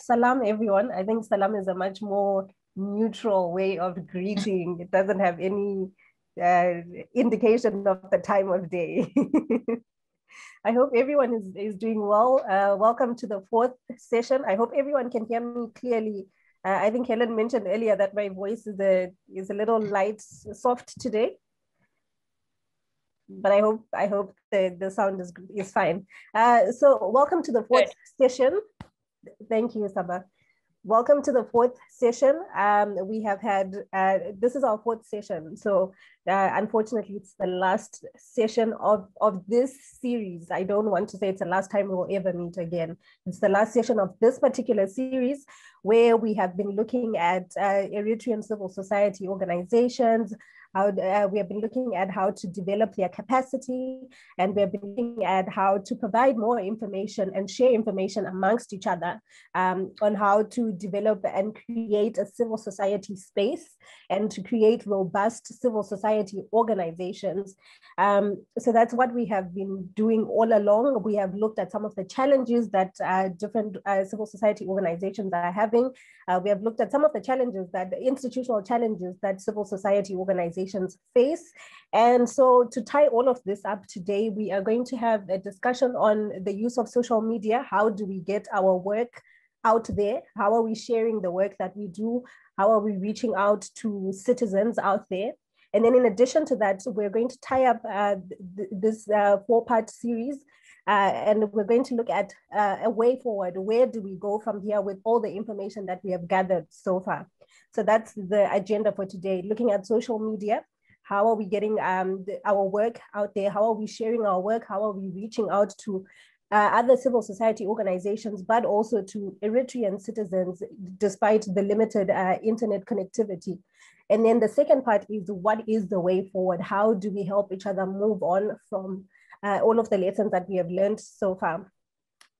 salam, everyone. I think salam is a much more neutral way of greeting. It doesn't have any indication of the time of day. I hope everyone is doing well. Welcome to the fourth session. I hope everyone can hear me clearly. I think Helen mentioned earlier that my voice is a little light, soft today. But I hope the sound is fine. So welcome to the fourth session. Thank you, Saba. Welcome to the fourth session. We have had, this is our fourth session. So unfortunately, it's the last session of this series. I don't want to say it's the last time we'll ever meet again. It's the last session of this particular series where we have been looking at Eritrean civil society organizations. We have been looking at how to develop their capacity, and we have been looking at how to provide more information and share information amongst each other on how to develop and create a civil society space and to create robust civil society organizations. So that's what we have been doing all along. We have looked at some of the challenges that different civil society organizations are having. We have looked at some of the challenges, the institutional challenges that civil society organizations face. And so to tie all of this up today, we are going to have a discussion on the use of social media. How do we get our work out there? How are we sharing the work that we do? How are we reaching out to citizens out there? And then in addition to that, we're going to tie up this four-part series and we're going to look at a way forward. Where do we go from here with all the information that we have gathered so far? So that's the agenda for today, looking at social media. How are we getting our work out there? How are we sharing our work? How are we reaching out to other civil society organizations, but also to Eritrean citizens, despite the limited internet connectivity? And then the second part is, what is the way forward? How do we help each other move on from all of the lessons that we have learned so far?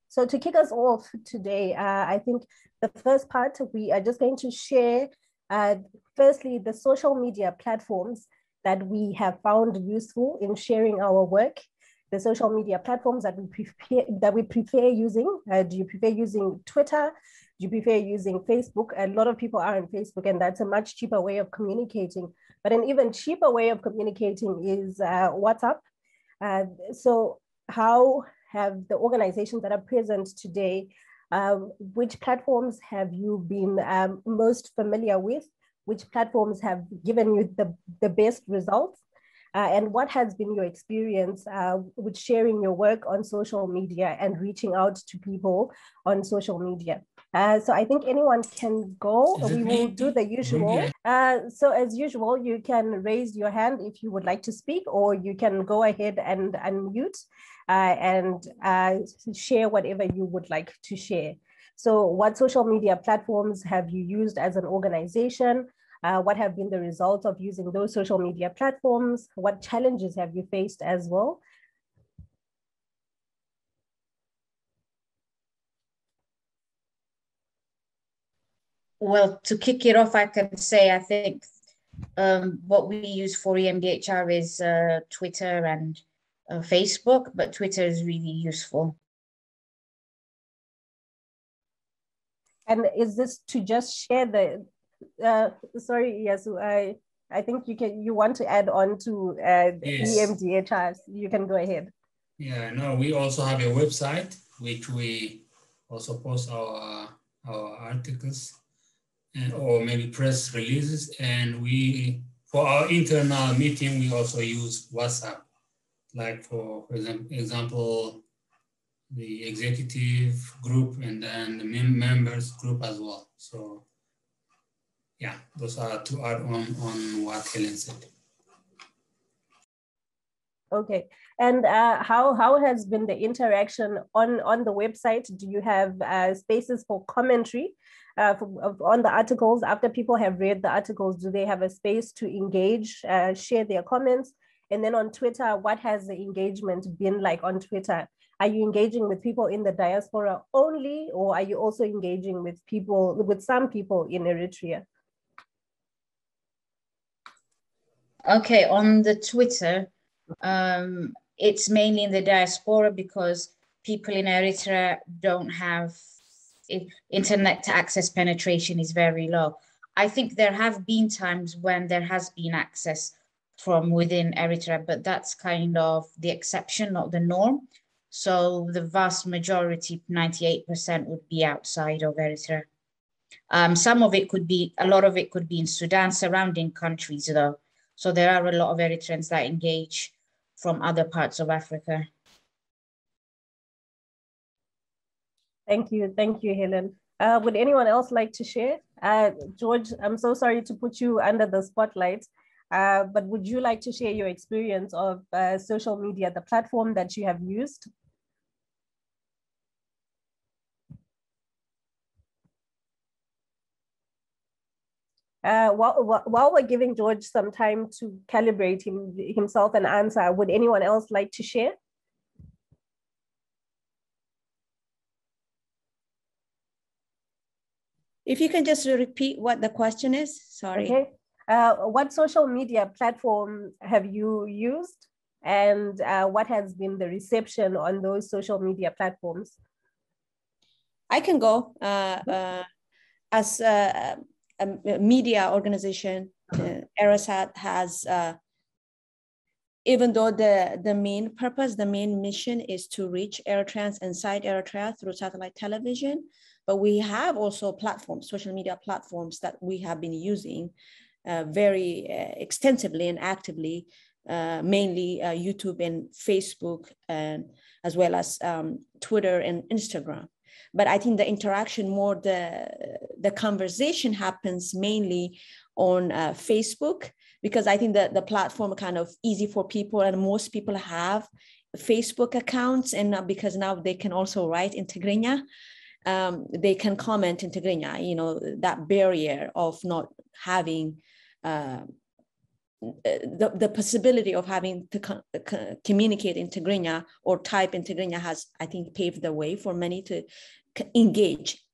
So to kick us off today, I think the first part, we are just going to share, firstly, the social media platforms that we have found useful in sharing our work, the social media platforms that we prefer using. Do you prefer using Twitter? Do you prefer using Facebook? A lot of people are on Facebook, and that's a much cheaper way of communicating. But an even cheaper way of communicating is WhatsApp. So how have the organizations that are present today, which platforms have you been most familiar with? Which platforms have given you the best results? And what has been your experience with sharing your work on social media and reaching out to people on social media? So I think anyone can go. We will do the usual. So as usual, you can raise your hand if you would like to speak, or you can go ahead and unmute and share whatever you would like to share. So what social media platforms have you used as an organization? What have been the results of using those social media platforms? What challenges have you faced as well? Well, to kick it off, I can say I think what we use for EMDHR is Twitter and Facebook, but Twitter is really useful. And is this to just share the, sorry, yes, I think you want to add on to yes. EMDHR, you can go ahead. Yeah, no, we also have a website, which we also post our articles or maybe press releases. And for our internal meeting, we also use WhatsApp, like for example, the executive group and the members group as well. So yeah, those are to add on what Helen said. Okay, and how has been the interaction on the website? Do you have spaces for commentary on the articles? After people have read the articles, do they have a space to engage, share their comments? And then on Twitter, what has the engagement been like on Twitter? Are you engaging with people in the diaspora only, or are you also engaging with some people in Eritrea? Okay, on the Twitter, it's mainly in the diaspora because people in Eritrea don't have internet access penetration is very low. I think there have been times when there has been access from within Eritrea, but that's kind of the exception, not the norm. So the vast majority, 98%, would be outside of Eritrea. Some of it could be, a lot of it could be in Sudan, surrounding countries though. So there are a lot of Eritreans that engage from other parts of Africa. Thank you, Helen. Would anyone else like to share? George, I'm so sorry to put you under the spotlight, but would you like to share your experience of social media, the platform that you have used? While we're giving George some time to calibrate himself and answer, would anyone else like to share? If you can just repeat what the question is, sorry. Okay. What social media platform have you used, and what has been the reception on those social media platforms? I can go. As a media organization, ERISAT has, even though the main purpose, the main mission is to reach Eritreans inside Eritrea through satellite television, but we have also platforms, social media platforms that we have been using very extensively and actively, mainly YouTube and Facebook, and as well as Twitter and Instagram. But I think the interaction more, the conversation happens mainly on Facebook, because I think that the platform kind of easy for people, and most people have Facebook accounts, and because now they can also write in Tigrinya, they can comment in Tigrinya, you know, that barrier of not having the possibility of having to communicate in Tigrinya or type in Tigrinya has, I think, paved the way for many to engage.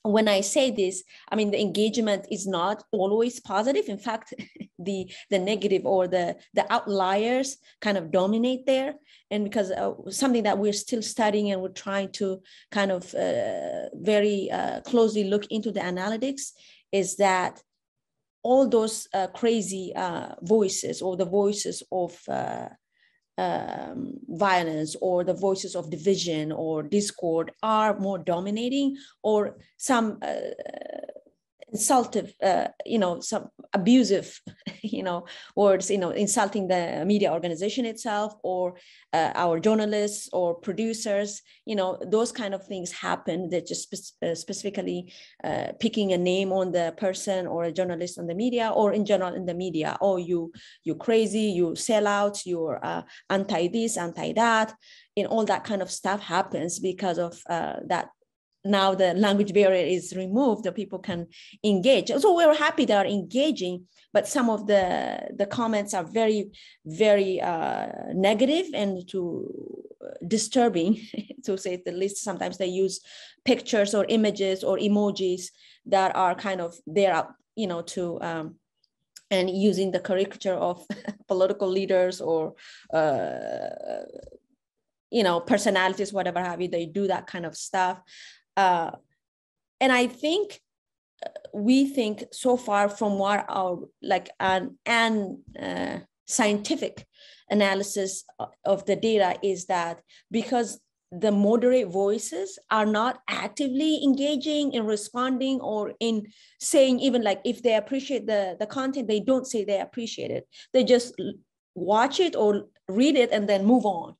When I say this, I mean, the engagement is not always positive. In fact, the negative or the outliers kind of dominate there. And because something that we're still studying and we're trying to kind of very closely look into the analytics is that all those crazy voices, or the voices of violence, or the voices of division or discord, are more dominating, or some insultive, you know, some abusive, you know, words, you know, insulting the media organization itself, or our journalists or producers, you know, those kind of things happen. That just specifically picking a name on the person or a journalist on the media, or in general in the media. Oh, you crazy, you sell out, you're anti this, anti that, and all that kind of stuff happens because of that. Now the language barrier is removed, that people can engage. So we're happy they are engaging, but some of the comments are very, very negative and disturbing, to say the least. Sometimes they use pictures or images or emojis that are kind of there, you know, to and using the caricature of political leaders or you know, personalities, whatever have you. They do that kind of stuff. And I think we think so far from what our like an scientific analysis of the data is that because the moderate voices are not actively engaging in responding or in saying, even like if they appreciate the content, they don't say they appreciate it. They just watch it or read it and then move on.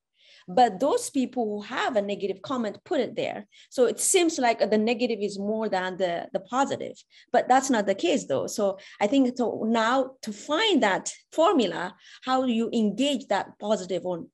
But those people who have a negative comment put it there. So it seems like the negative is more than the positive, but that's not the case though. So I think now to find that formula, how you engage that positive or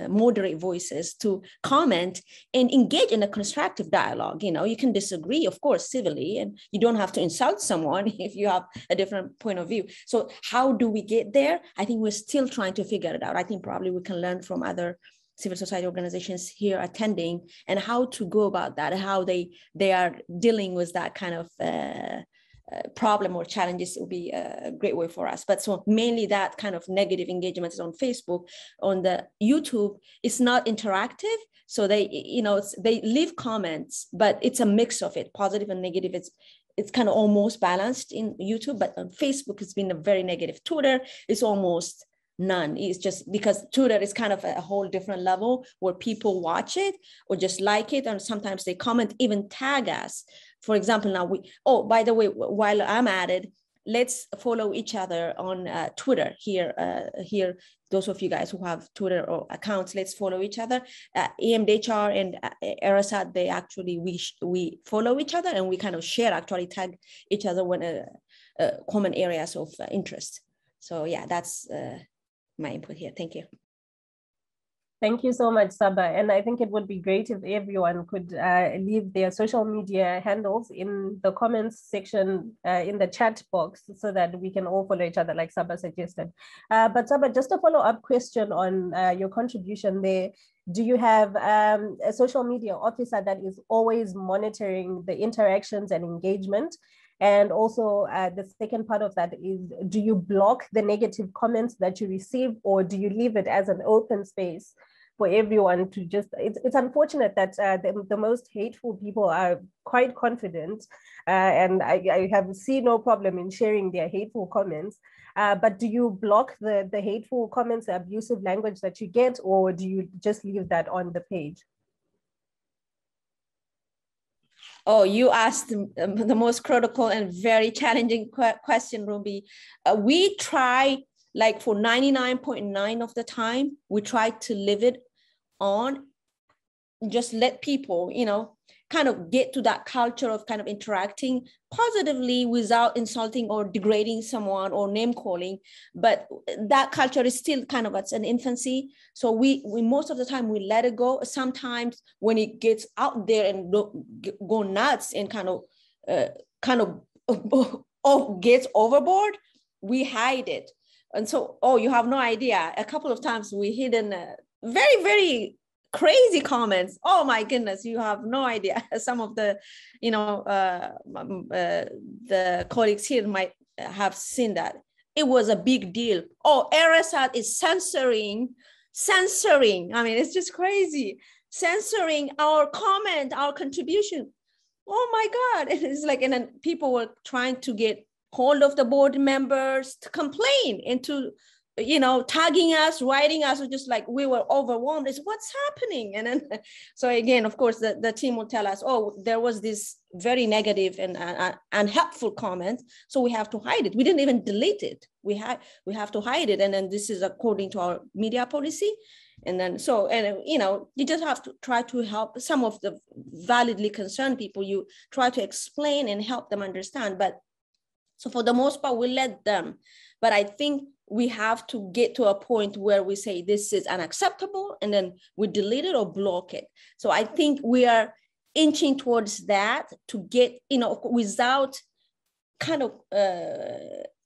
moderate voices to comment and engage in a constructive dialogue. You know, you can disagree, of course, civilly, and you don't have to insult someone if you have a different point of view. So how do we get there? I think we're still trying to figure it out. I think probably we can learn from other civil society organizations here attending, and how to go about that, and how they are dealing with that kind of problem or challenges, it would be a great way for us. But so mainly that kind of negative engagement is on Facebook. On the YouTube, it's not interactive. So they, you know, they leave comments, but it's a mix of it, positive and negative. It's kind of almost balanced in YouTube, but on Facebook, it's been a very negative. Twitter is almost none. It's just because Twitter is kind of a whole different level where people watch it or just like it, and sometimes they comment, even tag us. For example, now by the way, while I'm at it, let's follow each other on Twitter here. Those of you guys who have Twitter or accounts, let's follow each other. EMDHR and ERISAT, they actually, we follow each other and we kind of share, actually tag each other when common areas of interest. So yeah, that's my input here. Thank you. Thank you so much, Saba. And I think it would be great if everyone could leave their social media handles in the comments section in the chat box so that we can all follow each other, like Saba suggested. But Saba, just a follow-up question on your contribution there. Do you have a social media officer that is always monitoring the interactions and engagement? And also the second part of that is, do you block the negative comments that you receive, or do you leave it as an open space for everyone to just, it's unfortunate that the most hateful people are quite confident and I have seen no problem in sharing their hateful comments, but do you block the hateful comments, the abusive language that you get, or do you just leave that on the page? Oh, you asked the most critical and very question, Ruby. We try, like for 99.9% of the time, we try to leave it on, just let people, you know, kind of get to that culture of kind of interacting positively without insulting or degrading someone or name calling. But that culture is still kind of at an infancy. So we most of the time we let it go. Sometimes when it gets out there and go nuts and kind of gets overboard, we hide it. And so, you have no idea. A couple of times we hidden very, very crazy comments. Oh my goodness, you have no idea. Some of the, you know, the colleagues here might have seen that. It was a big deal. Oh, ERISAT is censoring. I mean, it's just crazy. Censoring our comment, our contribution. Oh my God. It's like, and then people were trying to get hold of the board members to complain and to, you know, tagging us, writing us, just like we were overwhelmed. It's what's happening. And then, so again, of course, the team will tell us, oh, there was this very negative and unhelpful comment, so we have to hide it. We didn't even delete it. We have to hide it. And then this is according to our media policy. And then, so, and you know, you just have to try to help some of the validly concerned people. You try to explain and help them understand. But so for the most part, we let them. But I think we have to get to a point where we say this is unacceptable, and then we delete it or block it. So I think we are inching towards that to get, you know, without kind of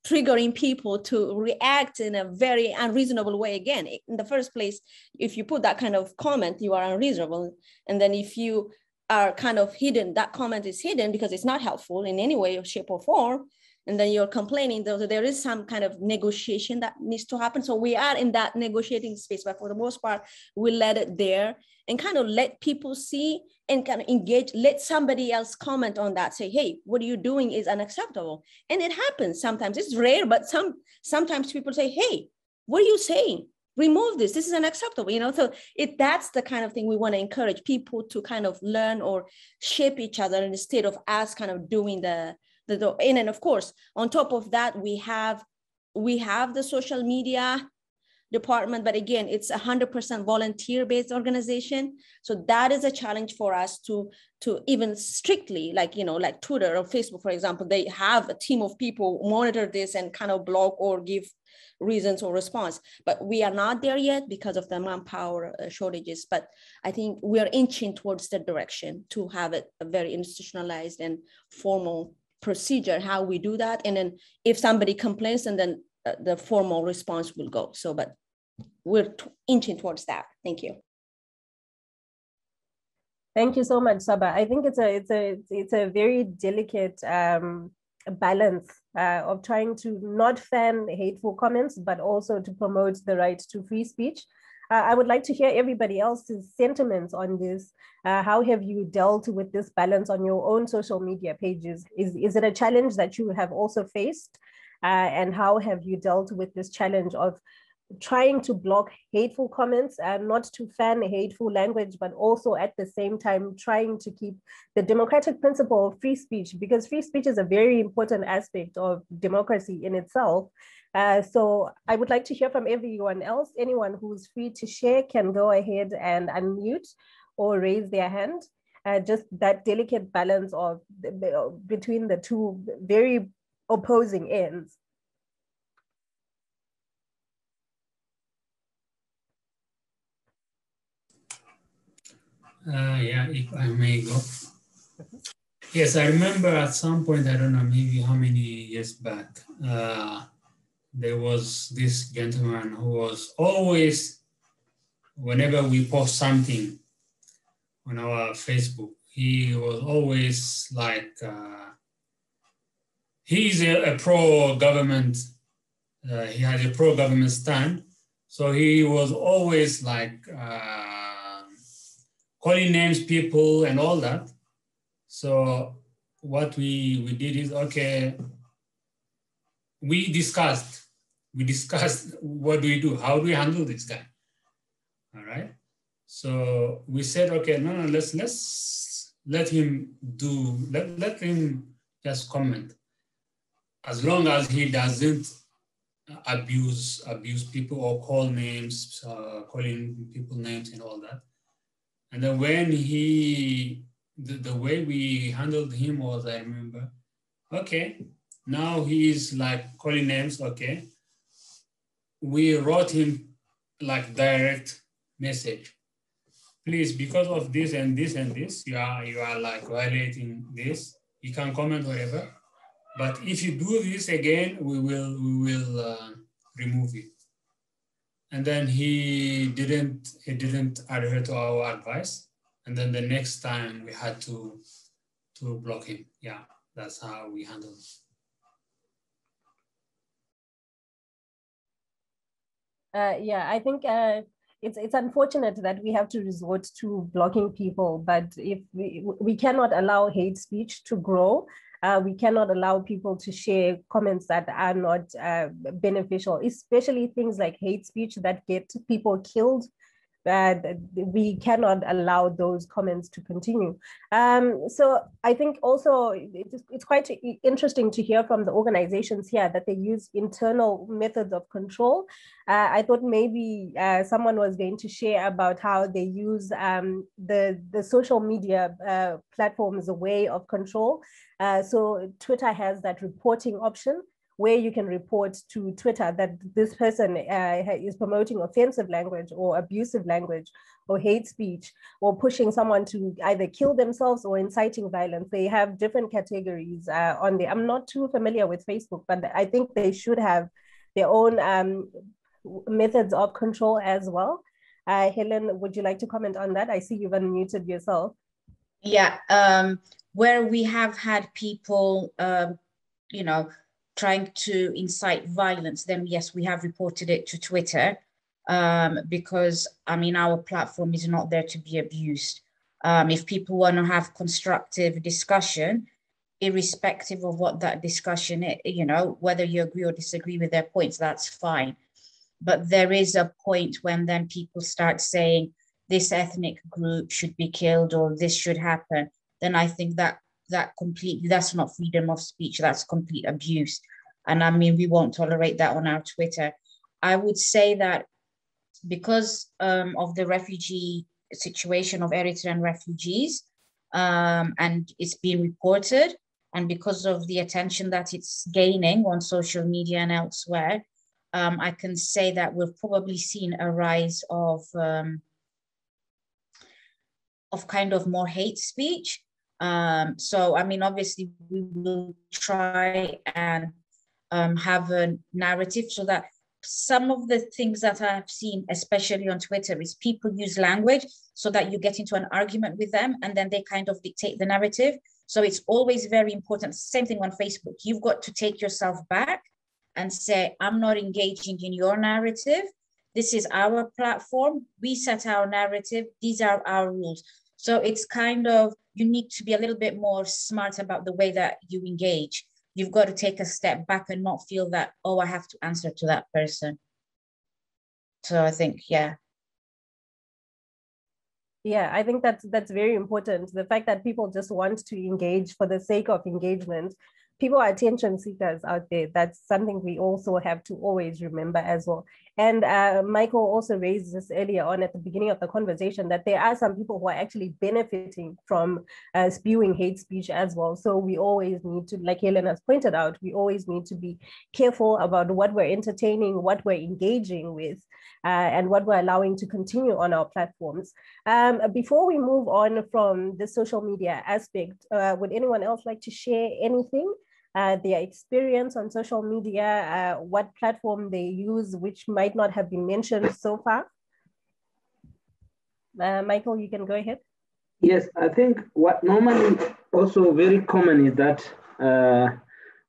triggering people to react in a very unreasonable way. Again, in the first place, if you put that kind of comment, you are unreasonable. And then if you are kind of hidden, that comment is hidden because it's not helpful in any way, shape, or form. And then you're complaining, though there is some kind of negotiation that needs to happen. So we are in that negotiating space, but for the most part, we let it there and kind of let people see and kind of engage, let somebody else comment on that, say, hey, what are you doing is unacceptable. And it happens sometimes. It's rare, but sometimes people say, hey, what are you saying? Remove this. This is unacceptable, you know? So that's the kind of thing we want to encourage people to kind of learn or shape each other instead of us kind of doing and then of course, on top of that, we have the social media department, but again, it's 100% volunteer-based organization. So that is a challenge for us to even strictly, like, you know, like Twitter or Facebook, for example, they have a team of people monitor this and kind of block or give reasons or response. But we are not there yet because of the manpower shortages. But I think we are inching towards the direction to have it a very institutionalized and formal procedure, how we do that. And then if somebody complains, and then the formal response will go. So, but we're inching towards that. Thank you. Thank you so much, Saba. I think it's a very delicate balance of trying to not fan hateful comments, but also to promote the right to free speech. I would like to hear everybody else's sentiments on this. How have you dealt with this balance on your own social media pages? Is it a challenge that you have also faced? And how have you dealt with this challenge of trying to block hateful comments and not to fan hateful language, but also at the same time trying to keep the democratic principle of free speech, because free speech is a very important aspect of democracy in itself. So I would like to hear from everyone else. Anyone who's free to share can go ahead and unmute or raise their hand. Just that delicate balance of between the two very opposing ends. Yeah, if I may go. Yes, I remember at some point, I don't know, maybe how many years back, there was this gentleman who was always, whenever we post something on our Facebook, he was always like, he's a pro-government, he has a pro-government stand. So he was always like, calling names people and all that. So what we did is, okay, we discussed what do we do? How do we handle this guy? All right. So we said, okay, no, let's let him let him just comment. As long as he doesn't abuse people or call names, calling people names and all that. And then when the way we handled him was, I remember, okay, now he's like calling names, okay. We wrote him like direct message. Please, because of this and this and this, you are like violating this. You can comment whatever, but if you do this again, we will remove it. And then he didn't adhere to our advice. And then the next time we had to block him. Yeah, that's how we handle it. Yeah, I think it's unfortunate that we have to resort to blocking people, but if we cannot allow hate speech to grow, we cannot allow people to share comments that are not beneficial, especially things like hate speech that get people killed. We cannot allow those comments to continue. So I think also it's quite interesting to hear from the organizations here that they use internal methods of control. I thought maybe someone was going to share about how they use the social media platform as a way of control. So Twitter has that reporting option where you can report to Twitter that this person is promoting offensive language or abusive language or hate speech or pushing someone to either kill themselves or inciting violence. They have different categories on there. I'm not too familiar with Facebook, but I think they should have their own methods of control as well. Helen, would you like to comment on that? I see you've unmuted yourself. Yeah, where we have had people, trying to incite violence, then yes, we have reported it to Twitter because, our platform is not there to be abused. If people want to have constructive discussion, irrespective of what that discussion is, whether you agree or disagree with their points, that's fine. But there is a point when then people start saying this ethnic group should be killed or this should happen, then I think that's not freedom of speech, that's complete abuse. And we won't tolerate that on our Twitter. I would say that because of the refugee situation of Eritrean refugees, and it's being reported, and because of the attention that it's gaining on social media and elsewhere, I can say that we've probably seen a rise of kind of more hate speech. So, obviously we will try and have a narrative so that some of the things that I've seen, especially on Twitter, is people use language so that you get into an argument with them and then they kind of dictate the narrative. So it's always very important. Same thing on Facebook. You've got to take yourself back and say, I'm not engaging in your narrative. This is our platform. We set our narrative. These are our rules. So it's kind of, you need to be a little bit more smart about the way that you engage. You've got to take a step back and not feel that, oh, I have to answer to that person. So I think, yeah. Yeah, I think that's very important. The fact that people just want to engage for the sake of engagement. People are attention seekers out there. That's something we also have to always remember as well. And Michael also raised this earlier on at the beginning of the conversation, that there are some people who are actually benefiting from spewing hate speech as well. So we always need to, like Helen has pointed out, we always need to be careful about what we're entertaining, what we're engaging with, and what we're allowing to continue on our platforms. Before we move on from the social media aspect, would anyone else like to share anything? Their experience on social media, what platform they use, which might not have been mentioned so far. Michael, you can go ahead. Yes, I think what normally also very common is that,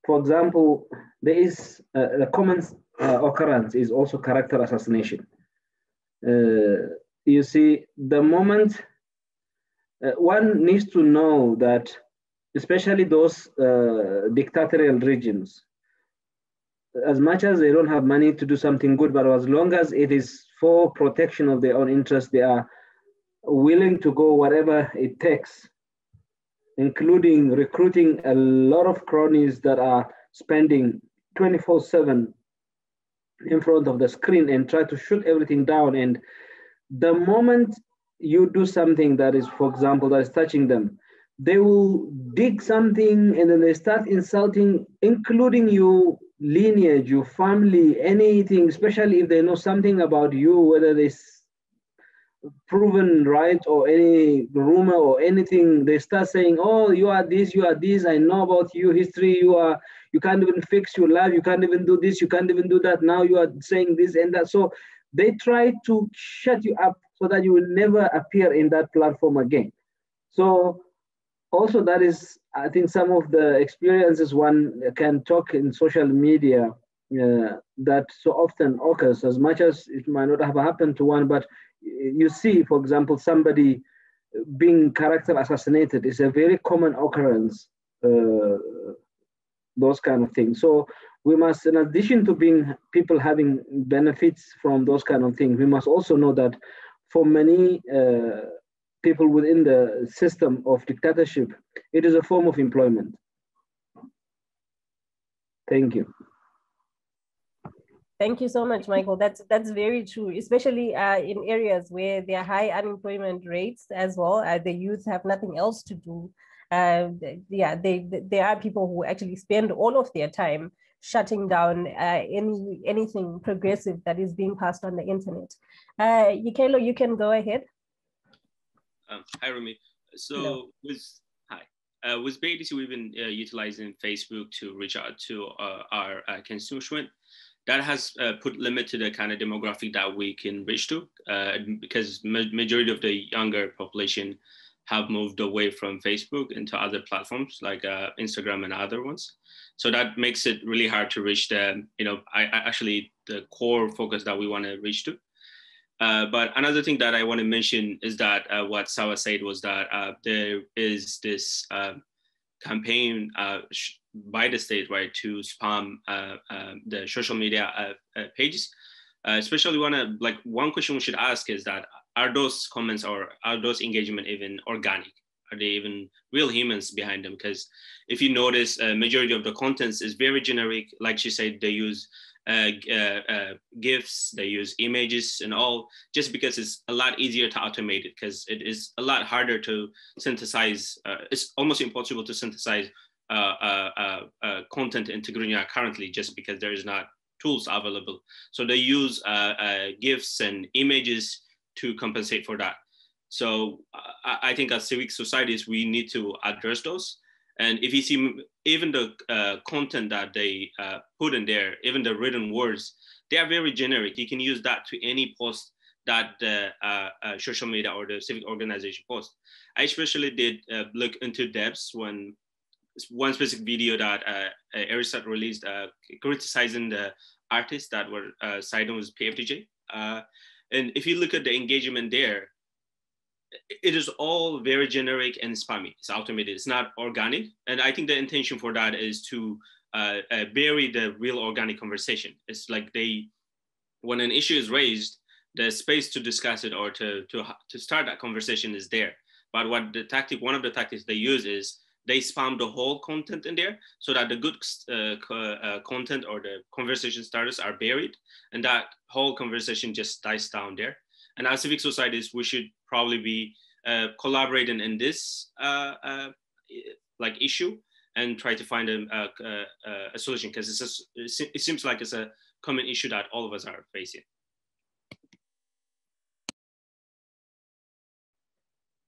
for example, there is a common occurrence is also character assassination. You see, the moment one needs to know that, especially those dictatorial regimes, as much as they don't have money to do something good, but as long as it is for protection of their own interests, they are willing to go whatever it takes, including recruiting a lot of cronies that are spending 24/7 in front of the screen and try to shoot everything down. And the moment you do something that is, for example, that is touching them, they will dig something and then they start insulting, including your lineage, your family, anything, especially if they know something about you, whether it's proven right or any rumor or anything. They start saying, oh, you are this, I know about you, history, you can't even fix your life, you can't even do this, you can't even do that, now you are saying this and that. So they try to shut you up so that you will never appear in that platform again. So also, that is, I think, some of the experiences one can talk in social media that so often occurs, as much as it might not have happened to one, but you see, for example, somebody being character assassinated is a very common occurrence, those kind of things. So we must, in addition to being people having benefits from those kind of things, we must also know that for many people within the system of dictatorship, it is a form of employment. Thank you. Thank you so much, Michael. That's very true, especially in areas where there are high unemployment rates as well. The youth have nothing else to do. Yeah, there are people who actually spend all of their time shutting down anything progressive that is being passed on the internet. Yikelo, you can go ahead. Hi, Rumi. So with BADC, we've been utilizing Facebook to reach out to our constituent. That has put limit to the kind of demographic that we can reach to, because majority of the younger population have moved away from Facebook into other platforms like Instagram and other ones. So that makes it really hard to reach the, actually the core focus that we want to reach to. But another thing that I want to mention is that what Sawa said was that there is this campaign by the state, right, to spam the social media pages. Especially one question we should ask is that, are those comments or are those engagement even organic? Are they even real humans behind them? Because if you notice, majority of the contents is very generic. Like she said, they use GIFs, they use images and all, just because it's a lot easier to automate it, because it is a lot harder to synthesize. It's almost impossible to synthesize content in Tigrinya currently, just because there is not tools available. So they use GIFs and images to compensate for that. So I think as civic societies, we need to address those. And if you see even the content that they put in there, even the written words, they are very generic. You can use that to any post that the social media or the civic organization post. I especially did look into depths when one specific video that ERISAT released criticizing the artists that were siding with PFDJ. And if you look at the engagement there, it is all very generic and spammy. It's automated, it's not organic. And I think the intention for that is to bury the real organic conversation. It's like when an issue is raised, the space to discuss it or to start that conversation is there. But one of the tactics they use is they spam the whole content in there so that the good content or the conversation starters are buried, and that whole conversation just dies down there. And as civic societies, we should probably be collaborating in this like issue and try to find a solution, because it seems like it's a common issue that all of us are facing.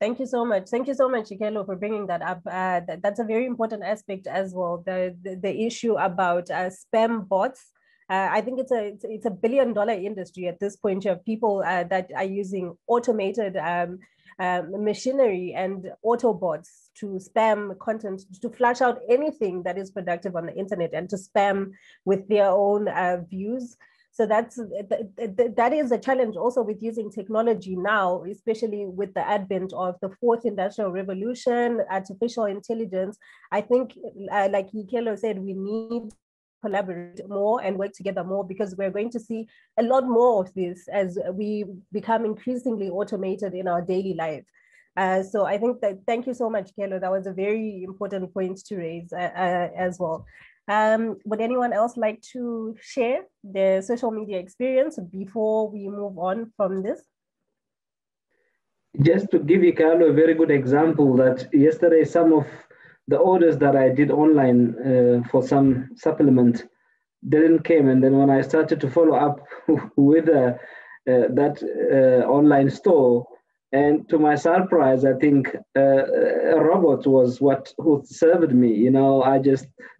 Thank you so much. Thank you so much, Ikelo, for bringing that up. That's a very important aspect as well. The issue about spam bots. I think it's a $1 billion industry at this point. You have people that are using automated machinery and Autobots to spam content, to flash out anything that is productive on the internet and to spam with their own views. So that is a challenge also with using technology now, especially with the advent of the fourth industrial revolution, artificial intelligence. I think, like Ikelo said, we need to collaborate more and work together more, because we're going to see a lot more of this as we become increasingly automated in our daily life. So I think that, thank you so much, Ikelo. That was a very important point to raise as well. Would anyone else like to share their social media experience before we move on from this? Just to give you, Carlo, a very good example, that yesterday some of the orders that I did online for some supplement didn't came, and then when I started to follow up with that online store, and to my surprise, I think a robot was who served me. You know,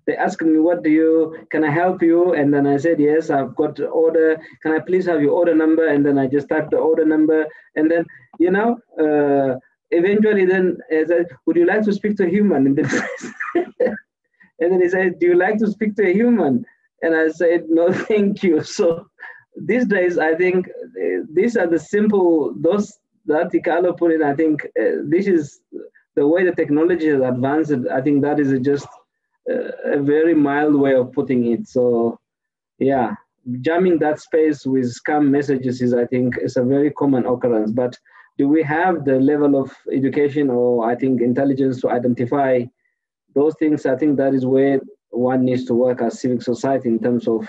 they asked me, can I help you? And then I said, yes, I've got the order. Can I please have your order number? And then I just typed the order number. And then, you know, eventually then I said, would you like to speak to a human? And then he said, do you like to speak to a human? And I said, no, thank you. So these days, I think these are the simple, that Ikalo put in, I think this is the way the technology has advanced. I think that is just a very mild way of putting it. So yeah, jamming that space with scam messages is, I think, is a very common occurrence. But do we have the level of education or, I think, intelligence to identify those things? I think that is where one needs to work as civic society in terms of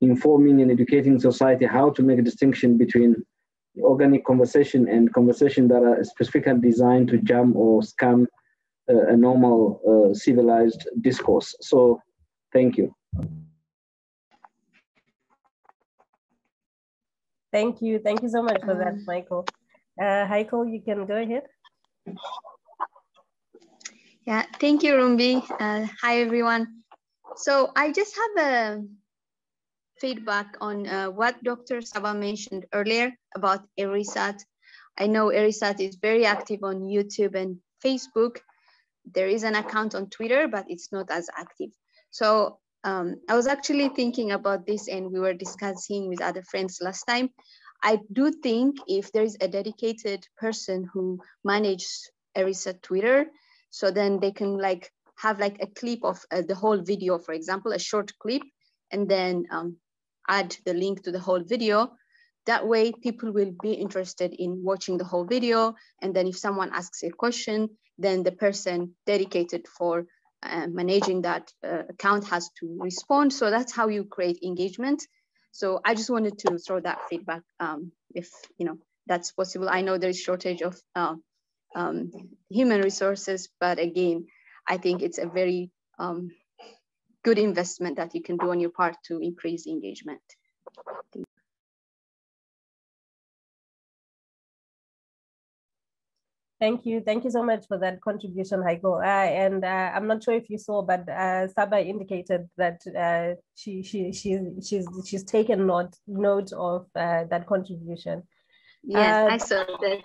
informing and educating society how to make a distinction between organic conversation and conversation that are specifically designed to jam or scam a normal civilized discourse. So thank you. Thank you. Thank you so much for that, Michael. Heiko, you can go ahead. Yeah, thank you, Rumbi. Hi, everyone. So I just have a feedback on what Dr. Saba mentioned earlier about ERISAT. I know ERISAT is very active on YouTube and Facebook. There is an account on Twitter, but it's not as active. So I was actually thinking about this, and we were discussing with other friends last time. I do think if there is a dedicated person who manages ERISAT Twitter, so then they can have a clip of the whole video, for example, a short clip, and then add the link to the whole video. That way people will be interested in watching the whole video. And then if someone asks a question, then the person dedicated for managing that account has to respond. So that's how you create engagement. So I just wanted to throw that feedback if that's possible. I know there is shortage of human resources, but again, I think it's a very good investment that you can do on your part to increase engagement. Thank you. Thank you so much for that contribution, Heiko. And I'm not sure if you saw, but Saba indicated that she's taken note of that contribution. Yes, I saw that.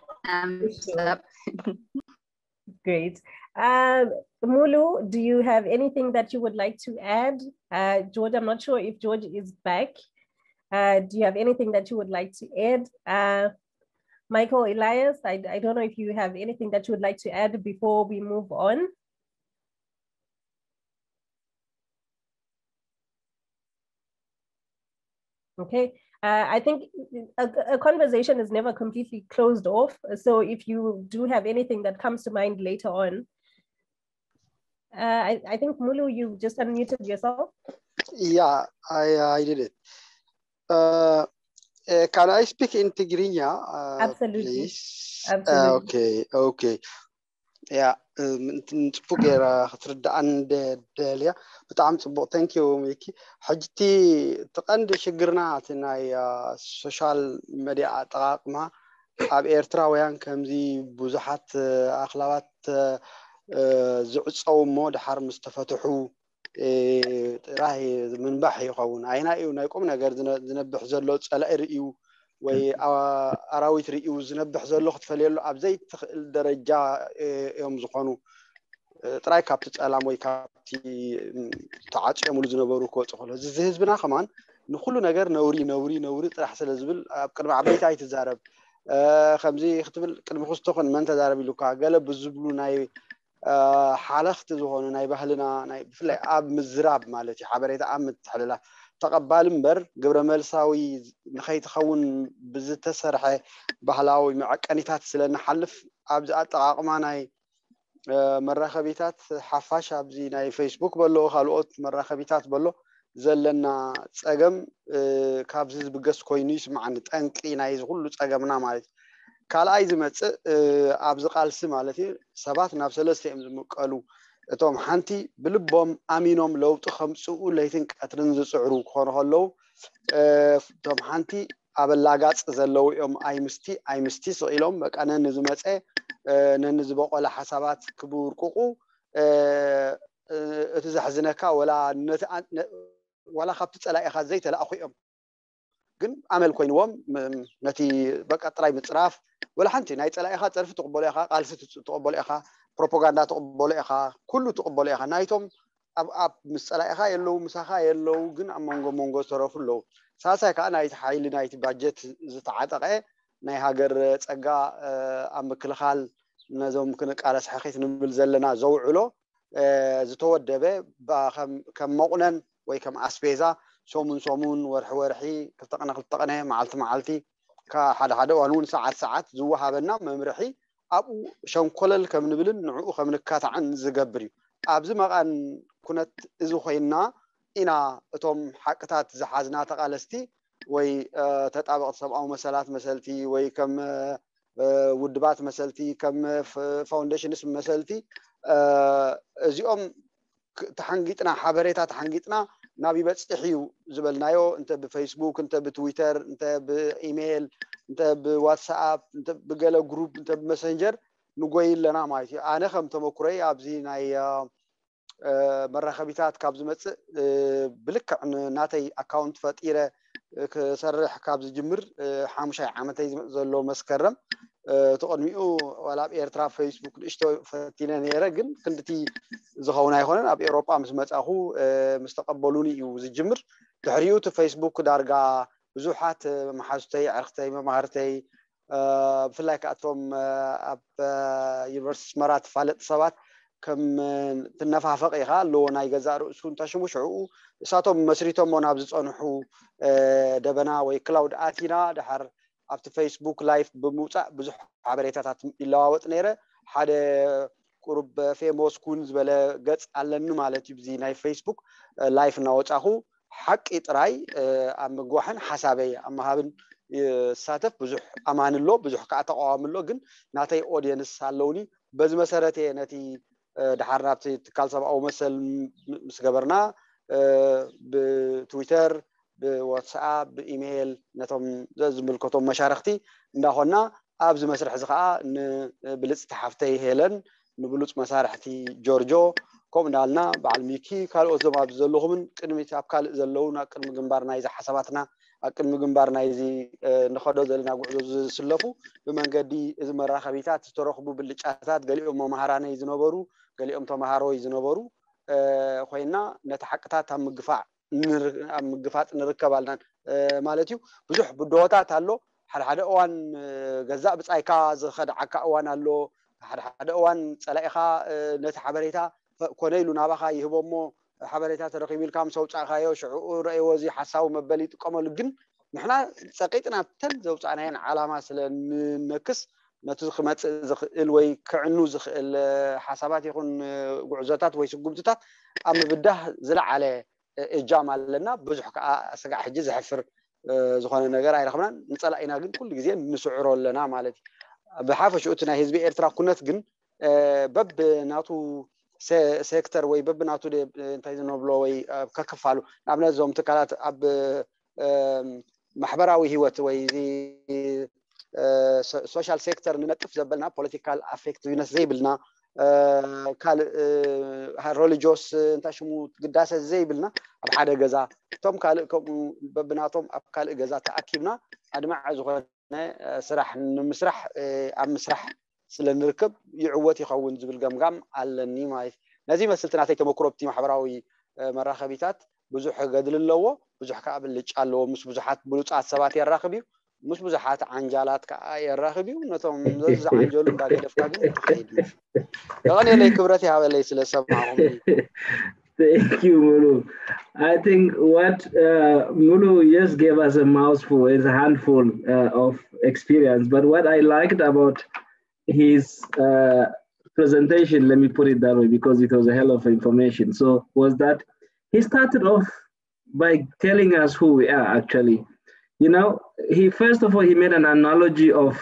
Great. Mulu, do you have anything that you would like to add? George, I'm not sure if George is back. Do you have anything that you would like to add? Michael, Elias, I don't know if you have anything that you would like to add before we move on. Okay, I think a conversation is never completely closed off. So if you do have anything that comes to mind later on, I think Mulu, you just unmuted yourself. Yeah, I did it. Can I speak in Tigrinya? Absolutely. Please? Absolutely. Okay. Yeah, نتفقر خطرد عند داليا بتعم صبو thank you ميكي حجتي تقند شجرنا تناي سوشيال ميديا تقاقما أب إيرتراويان كمزي بوزحات أخلاقات زعصو مود حر مستفتحو راهي من بحي يخون عينا ونايقوم نجار زنبح زلوا على رئيو وي أراويت رئيو زنبح زلوا خطفليلو أبزي الدرجة يوم زخانو تراي كابت ألام وي كابتي تعاش يمول زنبرو كوت خلاص زهز بنا كمان نخلو نجار نوري ترح سلزبل بكرم عبيت عايت الزارب خمزي اختبل كلمة خصتوخن من تزارب لوكا قلب بالزبلو ناي حالخت زهون ناي بهلنا ناي بفلا أب مزراب مالتي حبريت أم تحلله تقبل مبر قبل ملساوي نخيت خون بزت سرحة بهلاوي مع كنيتات سلنا حلف أبز أتقاقما ناي مرة خبيتات حفاش أبزي ناي فيسبوك بلو خالوت مرة خبيتات بلو زلنا تأجم كابزز بقص كوينيش مع نتأنكي ناي كله تأجمنا مالتي كالعايز مت أبز قالس مالتي سبات نفس الاستيم قالوا توم حنتي بلبهم أمينهم لو تخمسوا ليتنك أترنز سعرو كونه لو توم حنتي قبل لاجات زلوا يوم أي مستي سئلهم بق أنا نزمت ننزبق على حسابات كبور كوكو تزحزنك ولا خبت على أخذ زيت لا أخويهم جن عمل كوينوم نتي بق أطراي متصراف ولا حنتي نايت على أخذ تعرف تقبل أخا قالت تقبل أخا بروباغندا تقبل أخا كله تقبل أخا نايتهم أب مسألة أخا يلو مسخا يلو جن مونغو صرف له ساسا كأنا نايت حيل نايت باجت زتعاتقة ناي هاجر تجا أم كل خال نزوم كنك على صحيح نبل زلنا زوعله زتودبه كم مقنن ويكم أسبيزا سومون ورحي كلتقنا معلتي كحد وانون ساعات زوها بنا ممرحي أبو شون كلل كم نبلن نعو خم نكات عن زجبري أبز ما أن كنت إذا خينا إنا توم حكتات زحزنا تقالستي وي تتابع سبعة مسألات مسألتي وي كم ودبات مسألتي كم فاونديشن اسم مسألتي زيوم تحنجتنا حبريتات تحنجتنا نبي بس إحيو زبلنايو أنت بفيسبوك أنت بتويتر أنت بإيميل أنت بواتساب أنت بقلا جروب أنت بماسنجر نقول لنا مايتي أنا خم تمكري أبزين أي مرة خبيثات كابز مت بلك عن ناتي أكاونت فاتيرة كسرح كابز جمر حامشة عمتي زلوا مسكرم تقدميو ولا بإيرترا فيسبوك إشتو فتينا نيرجن كنتي زخونا يخونن أب أوروبا مسمت أخو مستقبلوني يوز الجمر تحريو فيسبوك دارجا بزوحات محاجتي عرختي مهارتي بفلاك أتوم أب يونيفرسيتي مرات فالت صوات كم تنفع فقيها لو نايجزار سكون تشمشعو ساتهم مسريتهم ونابز أنحو دبنا ويكلاود آتينا دحر أبت فيسبوك لايف بموسع بزح عبريتات إلاوات نيرة حدا قرب فيموس كونز بلا جت على النمالة بزيناي فيسبوك لايف نوت أخو حق إتراي أم جوحن حسابي أما هابن ساتف بزح أمان الله بزح كأتقام الله جن ناتي أودينس هاللوني بز مسارتي ناتي دحر نبتي تكالسب أو مثل مسجبرنا بتويتر بواتساب بإيميل نتهم زميل كتب مشاركتي نهونا أبز مسرح زخاء بلص تحفتي هيلن نبلص مسارحتي جورجو كم نالنا بعلميكي قال أزم أبز اللهم كلمة أبكال زلونا كلمة جنبارنا إذا حساباتنا أكل مجنبار نايزي نخدو زلنا قعدو سلفو بمنجدي إذا مرة خبيثات ترخبوا باللجاتات قال يوم مهارانة يزنبرو قال يوم تمهارو يزنبرو خوينا نتحققات هم مجفات نركب على مالتيو بزح بدوتات هلو حد أوان جزاء بس أيكا زخد عكا أوان هلو حد أوان سلاخا نتحبريتا كونيلو نابخا يهبمو حبريتا ترقيبيل كام صوت عخايو شعور أيوزي حساو مبلي تقامل جن نحنا سقيتنا تل زوج عنين علامة سلن نكس نتزخمت الوي كعنو زخ الحسابات يكون جعزتات ويسقبتات أما بده زلع على الجامعة لنا بزح سقع حجز حفر زخون النجار هاي رقمنا نطلع إنا جن كل جزء نسعره لنا مالتي بحافظ شو أتنا هزبي إرترا كنت جن بب ناتو سيكتر وي بب ناتو دي انتايز نوبلو وي ككفالو نعمل زوم تكالات اب محبراوي هيوت وي زي سوشيال سيكتر ننطف زبلنا بوليتيكال افكتيفنس زي بلنا كال ريليجيوس انت شمو قداسه زي بلنا اب حدا غزا توم كال ببناتهم اب كال غزا تاكيبنا ادمع زغنا سرح مسرح ام مسرح سلنركب يعوت يخون زبل قمقام على النيماي نزي مسلتنا تي تمكروبتي محبراوي مراخبيتات بزح قدل اللو بزح كعب اللي قالو مش بزحات بلوصات سبات يراخبيو مش بزحات عنجالات كا يراخبيو نتوم زز عنجول اندا قدفكا كن تخيد يعني لي كبرتي هذا ليس لسمعهم. Thank you, Mulu. I think what Mulu just gave us a mouthful is a handful of experience, but what I liked about his presentation, let me put it that way because it was a hell of information. So was that he started off by telling us who we are actually. You know, he first of all, he made an analogy of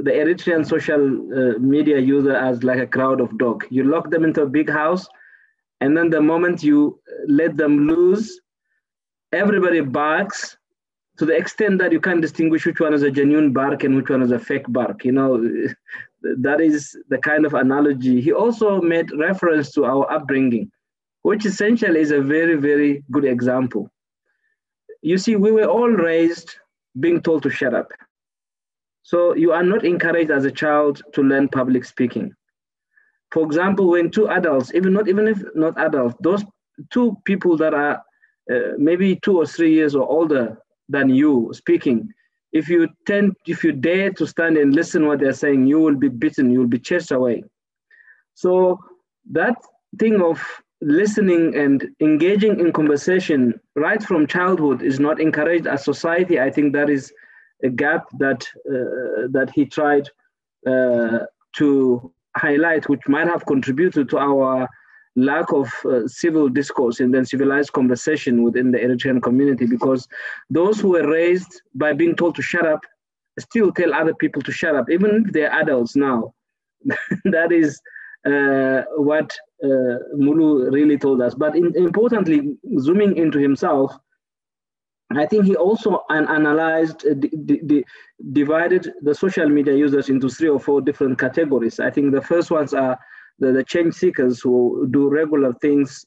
the Eritrean social media user as like a crowd of dogs. You lock them into a big house and then the moment you let them loose, everybody barks to the extent that you can't distinguish which one is a genuine bark and which one is a fake bark. You know, that is the kind of analogy. He also made reference to our upbringing, which essentially is a very, very good example. You see, we were all raised being told to shut up. So you are not encouraged as a child to learn public speaking. For example, when two adults, even if not adults, those two people that are maybe 2 or 3 years or older than you speaking, if you dare to stand and listen what they're saying, you will be beaten, you will be chased away. So that thing of listening and engaging in conversation right from childhood is not encouraged as society. I think that is a gap that he tried to highlight, which might have contributed to our lack of civil discourse and then civilized conversation within the Eritrean community, because those who were raised by being told to shut up still tell other people to shut up, even if they're adults now. That is what Mulu really told us. But importantly, zooming into himself, I think he also analyzed, divided the social media users into 3 or 4 different categories. I think the first ones are the change seekers who do regular things,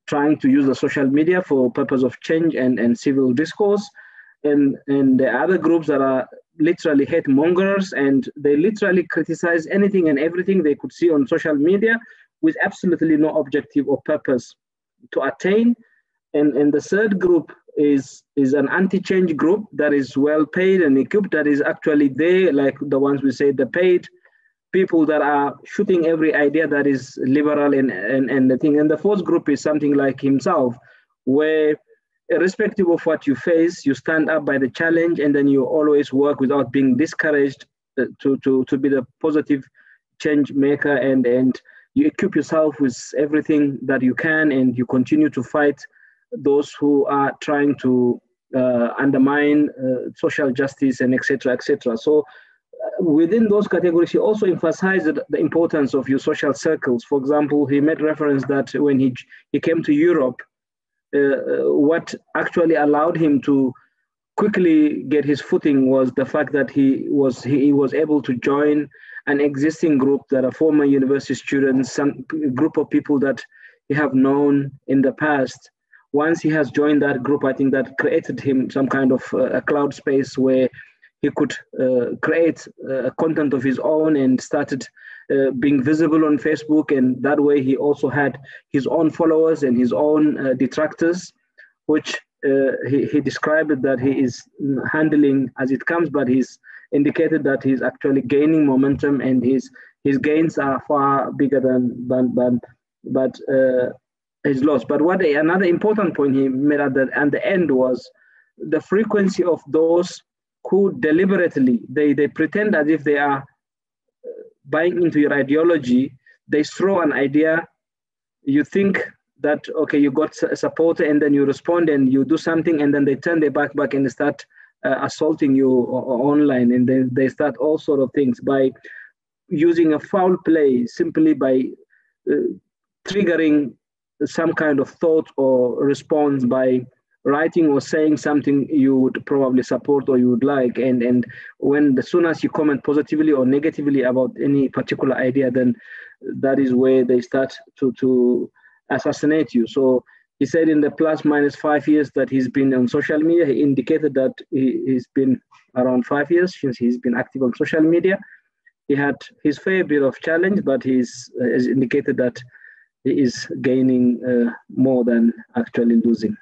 trying to use the social media for purpose of change and civil discourse. And the other groups that are literally hate mongers, and they literally criticize anything and everything they could see on social media with absolutely no objective or purpose to attain. And the third group is an anti-change group that is well paid and equipped, that is actually there, like the ones we say, the paid people that are shooting every idea that is liberal and the thing. And the fourth group is something like himself, where irrespective of what you face, you stand up by the challenge, and then you always work without being discouraged to be the positive change maker, and you equip yourself with everything that you can, and you continue to fight those who are trying to undermine social justice and etc. etc. So within those categories, he also emphasized the importance of your social circles. For example, he made reference that when he came to Europe, what actually allowed him to quickly get his footing was the fact that he was able to join an existing group that are former university students, some group of people that he have known in the past, once he has joined that group, I think that created him some kind of a cloud space where he could create content of his own and started being visible on Facebook. And that way he also had his own followers and his own detractors, which he described that he is handling as it comes, but he's indicated that he's actually gaining momentum, and his gains are far bigger than his loss. But another important point he made at the end was the frequency of those who deliberately, they pretend as if they are buying into your ideology. They throw an idea, you think that, okay, you got a supporter, and then you respond and you do something, and then they turn their back and start assaulting you online, and then they start all sort of things by using a foul play, simply by triggering some kind of thought or response by writing or saying something you would probably support or you would like, and when as soon as you comment positively or negatively about any particular idea, then that is where they start to assassinate you. So he said in the ±5 years that he's been on social media, he indicated that he's been around 5 years since he's been active on social media. He had his fair bit of challenge, but he's indicated that he is gaining more than actually losing.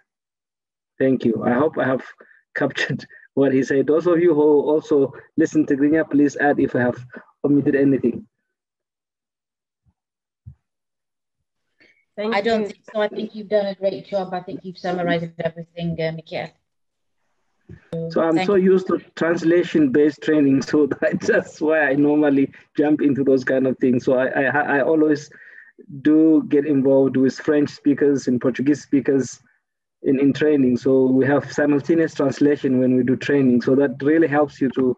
Thank you. I hope I have captured what he said. Those of you who also listen to Grinya, please add if I have omitted anything. I don't think so. I think you've done a great job. I think you've summarized everything, Mikael. So I'm so used to translation-based training, so that's why I normally jump into those kind of things. So I always do get involved with French speakers and Portuguese speakers in training. So we have simultaneous translation when we do training. So that really helps you to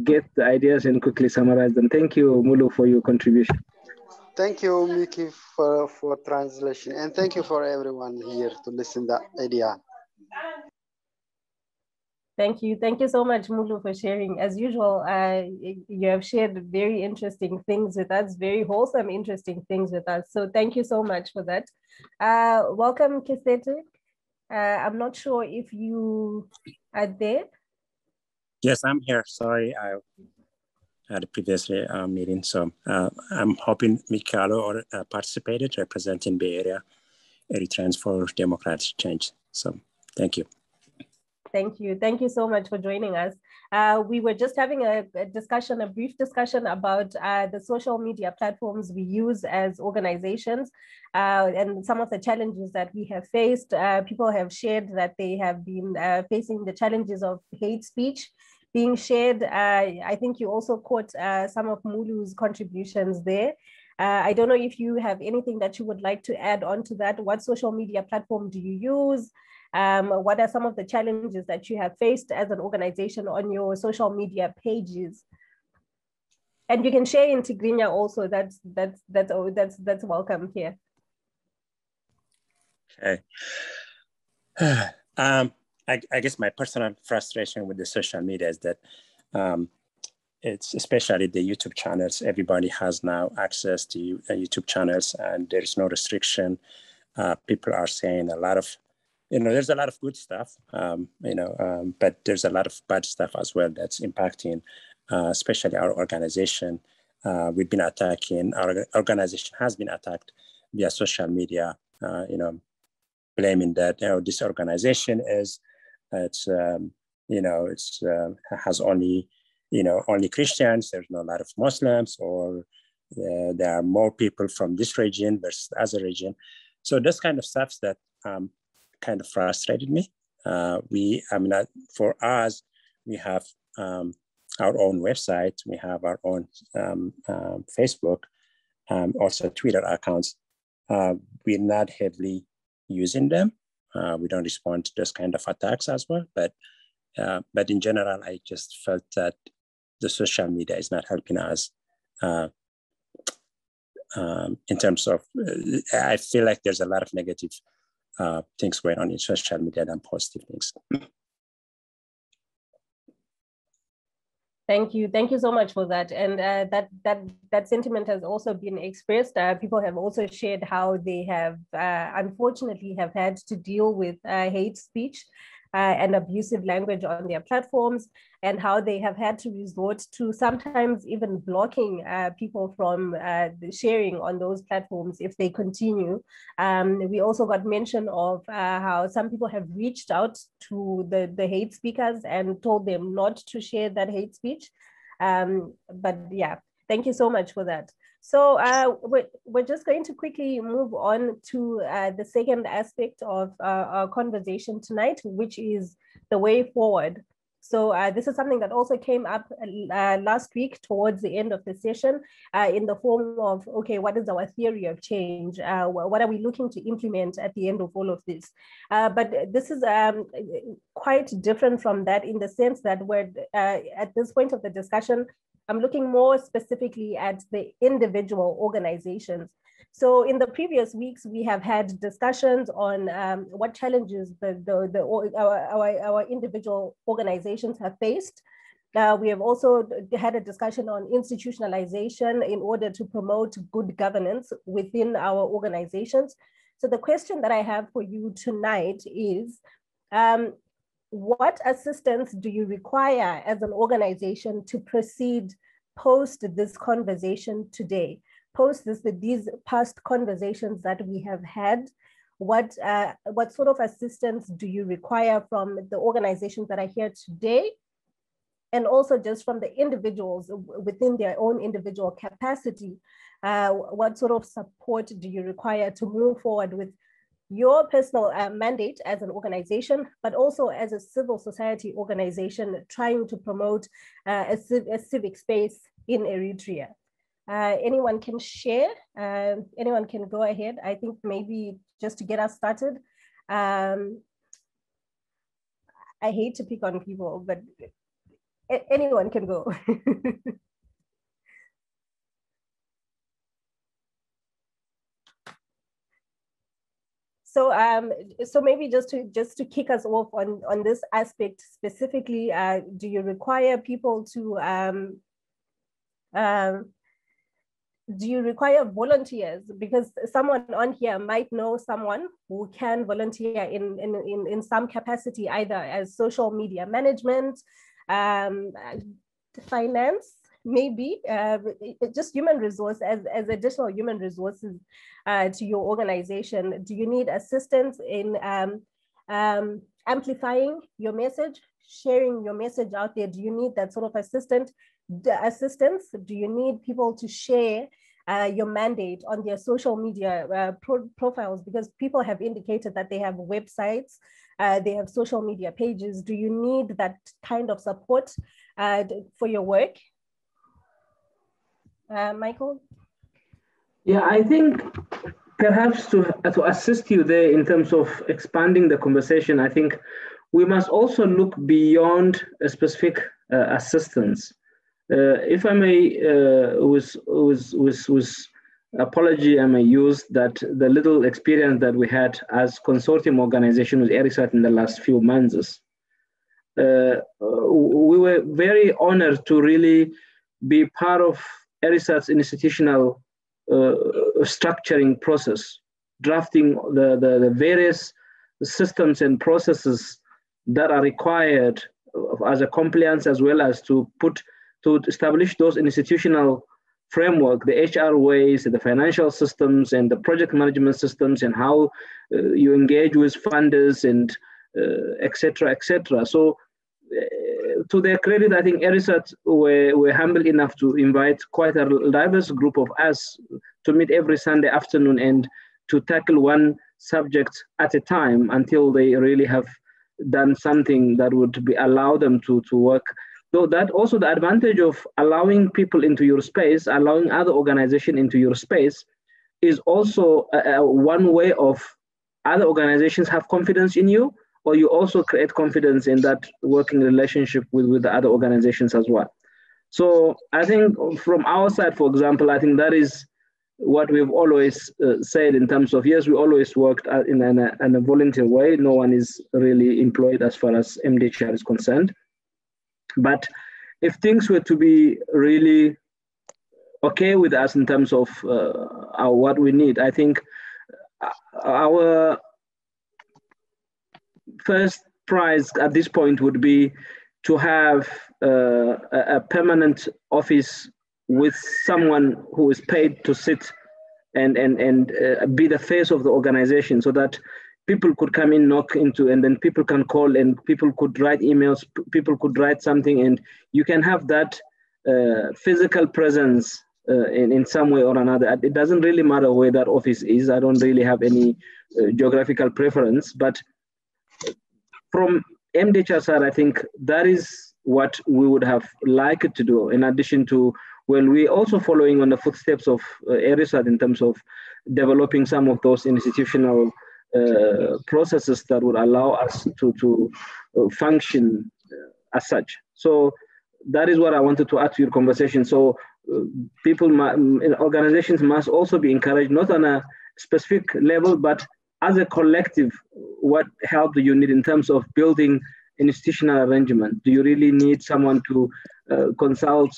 get the ideas and quickly summarize them. Thank you, Mulu, for your contribution. Thank you, Miki, for translation. And thank you for everyone here to listen to the idea. Thank you. Thank you so much, Mulu, for sharing. As usual, you have shared very interesting things with us, very wholesome, interesting things with us. So thank you so much for that. Welcome, Kisete. I'm not sure if you are there. Yes, I'm here. Sorry, I had a previously meeting. So I'm hoping Mikalo participated, representing Bay Area Eritreans for Democratic Change. So thank you. Thank you. Thank you so much for joining us. We were just having a brief discussion about the social media platforms we use as organizations and some of the challenges that we have faced. People have shared that they have been facing the challenges of hate speech being shared. I think you also caught some of Mulu's contributions there. I don't know if you have anything that you would like to add on to that. What social media platform do you use? What are some of the challenges that you have faced as an organization on your social media pages? And you can share in Tigrinya also. That's welcome here. Okay. I guess my personal frustration with the social media is that it's especially the YouTube channels. Everybody has now access to YouTube channels, and there is no restriction. People are saying a lot of, there's a lot of good stuff, but there's a lot of bad stuff as well that's impacting, especially our organization. We've been attacking, our organization has been attacked via social media, blaming that, this organization has only, only Christians, there's not a lot of Muslims, or there are more people from this region versus the other region. So this kind of stuff that kind of frustrated me. For us, we have our own website, we have our own Facebook, also Twitter accounts. We're not heavily using them. We don't respond to those kind of attacks as well. But in general, I just felt that the social media is not helping us in terms of, I feel like there's a lot of negative things going on in social media than positive things. Thank you so much for that. And that sentiment has also been expressed. People have also shared how they have unfortunately have had to deal with hate speech and abusive language on their platforms, and how they have had to resort to sometimes even blocking people from sharing on those platforms if they continue. We also got mention of how some people have reached out to the hate speakers and told them not to share that hate speech. But yeah, thank you so much for that. So we're just going to quickly move on to the second aspect of our conversation tonight, which is the way forward. So this is something that also came up last week towards the end of the session in the form of, okay, what is our theory of change? What are we looking to implement at the end of all of this? But this is quite different from that in the sense that we're at this point of the discussion, I'm looking more specifically at the individual organizations. So in the previous weeks, we have had discussions on what challenges our individual organizations have faced. We have also had a discussion on institutionalization in order to promote good governance within our organizations. So the question that I have for you tonight is, what assistance do you require as an organization to proceed post this conversation today? Post these past conversations that we have had, what sort of assistance do you require from the organizations that are here today? And also just from the individuals within their own individual capacity, what sort of support do you require to move forward with your personal mandate as an organization, but also as a civil society organization trying to promote a civic space in Eritrea? Anyone can share, anyone can go ahead. I think maybe just to get us started, I hate to pick on people, but anyone can go. So maybe just to kick us off on this aspect specifically, do you require people to do you require volunteers? Because someone on here might know someone who can volunteer in some capacity, either as social media management, finance, maybe just human resource as additional human resources to your organization. Do you need assistance in amplifying your message, sharing your message out there? Do you need that sort of assistance? Do you need people to share your mandate on their social media profiles? Because people have indicated that they have websites, they have social media pages. Do you need that kind of support for your work? Michael? Yeah, I think perhaps to assist you there in terms of expanding the conversation, I think we must also look beyond a specific assistance. If I may, with apology, I may use that the little experience that we had as consortium organization with ERISAT in the last few months. We were very honored to really be part of ERISAT's institutional structuring process, drafting the various systems and processes that are required as a compliance, as well as to establish those institutional framework, the HR ways, the financial systems, and the project management systems, and how you engage with funders, and et cetera, et cetera. So to their credit, I think ERISAT were humble enough to invite quite a diverse group of us to meet every Sunday afternoon and to tackle one subject at a time until they really have done something that would allow them to work. So that also the advantage of allowing people into your space, allowing other organizations into your space, is also one way of other organizations have confidence in you, or you also create confidence in that working relationship with the other organizations as well. So I think from our side, for example, I think that is what we've always said in terms of, yes, we always worked in a volunteer way. No one is really employed as far as MDHR is concerned. But if things were to be really okay with us in terms of what we need, I think our first prize at this point would be to have a permanent office with someone who is paid to sit and be the face of the organization, so that people could come in, knock into, and then people can call, and people could write emails, people could write something, and you can have that physical presence in some way or another. It doesn't really matter where that office is. I don't really have any geographical preference, but from MDHR side, I think that is what we would have liked to do, in addition to, well, we're also following on the footsteps of ERISAT in terms of developing some of those institutional processes that would allow us to function as such. So that is what I wanted to add to your conversation. So organizations must also be encouraged, not on a specific level, but as a collective. What help do you need in terms of building an institutional arrangement? Do you really need someone to consult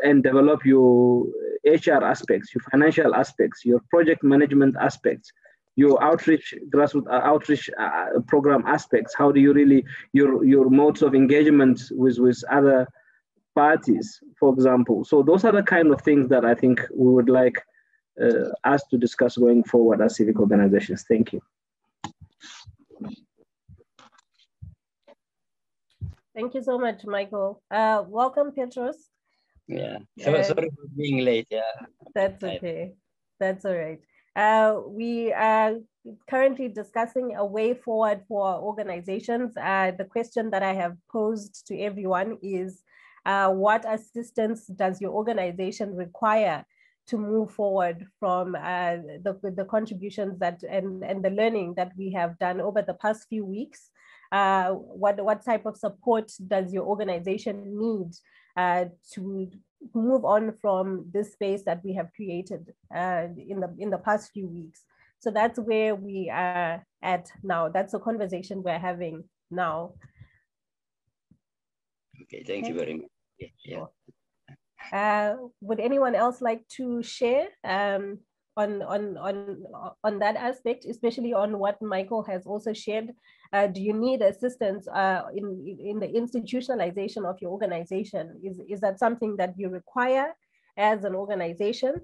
and develop your HR aspects, your financial aspects, your project management aspects, your outreach, grassroots outreach program aspects? How do you really, your modes of engagement with other parties, for example? So those are the kind of things that I think we would like us to discuss going forward as civic organizations. Thank you. Thank you so much, Michael. Welcome, Petros. Yeah, so sorry for being late. Yeah, that's okay. That's all right. We are currently discussing a way forward for organizations. The question that I have posed to everyone is, what assistance does your organization require to move forward from the contributions that and the learning that we have done over the past few weeks? What type of support does your organization need to move on from this space that we have created in the past few weeks? So that's where we are at now. That's a conversation we're having now. Okay, thank you very much. Yeah. Would anyone else like to share on that aspect, especially on what Michael has also shared? Do you need assistance in the institutionalization of your organization? Is that something that you require as an organization?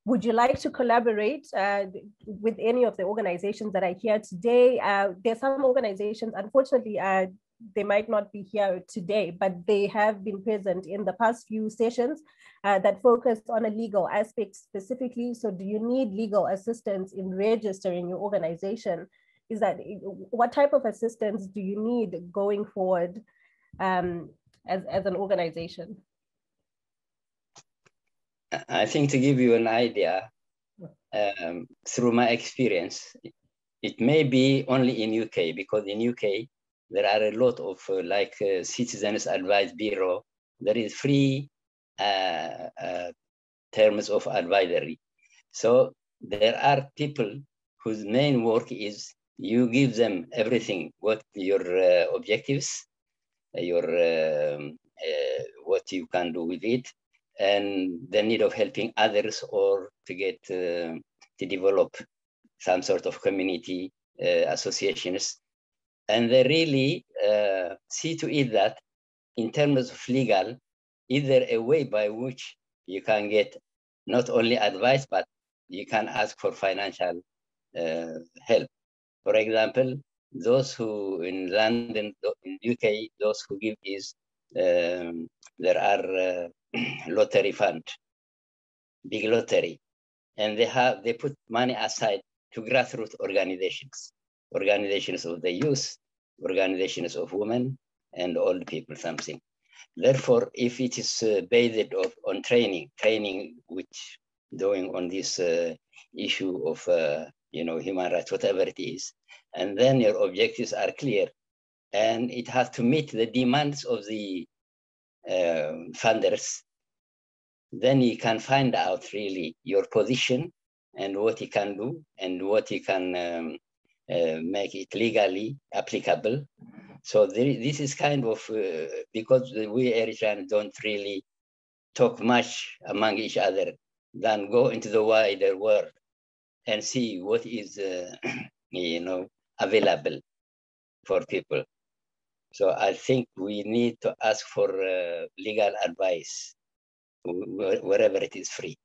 Would you like to collaborate with any of the organizations that are here today? There are some organizations, unfortunately, they might not be here today, but they have been present in the past few sessions that focused on a legal aspect specifically. So do you need legal assistance in registering your organization? What type of assistance do you need going forward as an organization? I think, to give you an idea, through my experience, it may be only in UK, because in UK, there are a lot of Citizens Advice Bureau. There is free terms of advisory. So there are people whose main work is you give them everything, what your objectives, what you can do with it, and the need of helping others, or to get to develop some sort of community associations. And they really see to it that in terms of legal, is there a way by which you can get not only advice, but you can ask for financial help. For example, those who in London, in UK, those who give is, there are lottery fund, big lottery, and they put money aside to grassroots organizations of the youth, organizations of women and old people, something. Therefore, if it is based on training which doing on this issue of human rights, whatever it is, and then your objectives are clear, and it has to meet the demands of the funders, then you can find out really your position and what you can do and what you can make it legally applicable. So this is kind of, because we Eritreans don't really talk much among each other, than go into the wider world and see what is, available for people. So I think we need to ask for legal advice wherever it is free.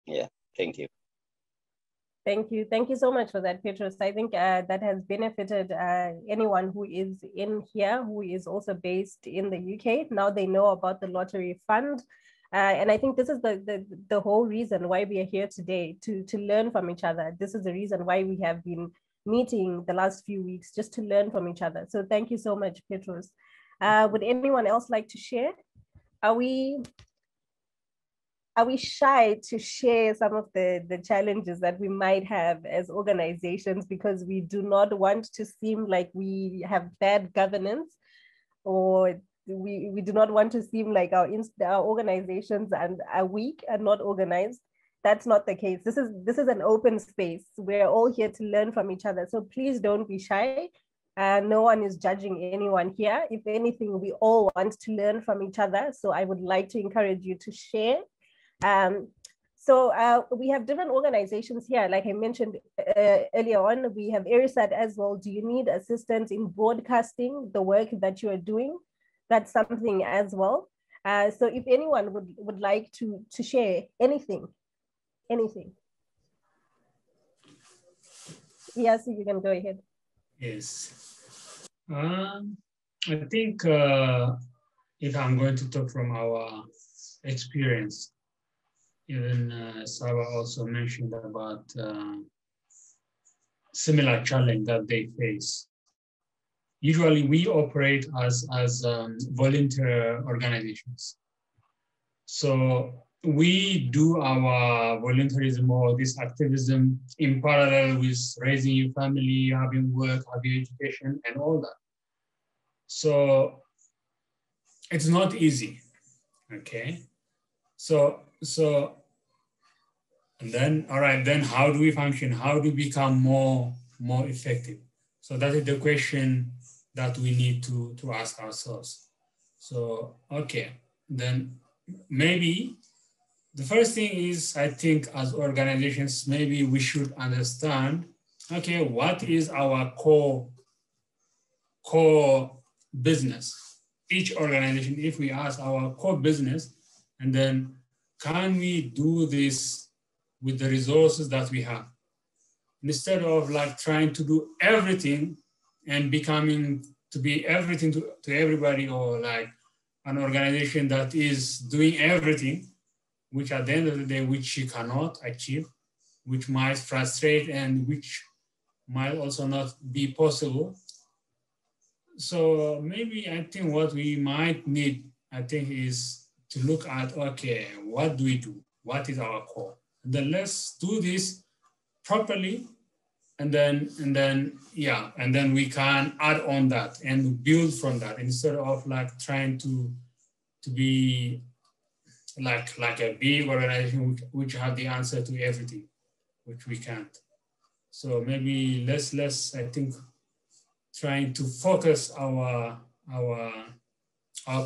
Yeah, thank you. Thank you. Thank you so much for that, Petrus. I think that has benefited anyone who is in here, who is also based in the UK. Now they know about the lottery fund. And I think this is the whole reason why we are here today, to learn from each other. This is the reason why we have been meeting the last few weeks, just to learn from each other. So thank you so much, Petrus. Would anyone else like to share? Are we shy to share some of the challenges that we might have as organizations because we do not want to seem like we have bad governance, or we do not want to seem like our organizations are weak and not organized? That's not the case. This is an open space. We're all here to learn from each other. So please don't be shy. No one is judging anyone here. If anything, we all want to learn from each other. So I would like to encourage you to share. So we have different organizations here. Like I mentioned earlier on, we have ERISAT as well. Do you need assistance in broadcasting the work that you are doing? That's something as well. So if anyone would like to share anything. Yes, you can go ahead. Yes. I think if I'm going to talk from our experience, even Saba also mentioned about similar challenge that they face. Usually we operate as volunteer organizations. So we do our volunteerism or this activism in parallel with raising your family, having work, having education, and all that. So it's not easy, okay? So and then, all right, then how do we function? How do we become more effective? So that is the question that we need to ask ourselves. So, okay, then maybe the first thing is, I think as organizations, maybe we should understand, okay, what is our core business? Each organization, if we ask our core business, and then can we do this with the resources that we have? Instead of like trying to do everything and becoming to be everything to everybody, or like an organization that is doing everything, which at the end of the day, which you cannot achieve, which might frustrate and which might also not be possible. So maybe I think what we might need, I think, is to look at, okay, what do we do? What is our core? And then let's do this properly, and then we can add on that and build from that, instead of like trying to be like a big organization which have the answer to everything, which we can't. So maybe let's I think trying to focus our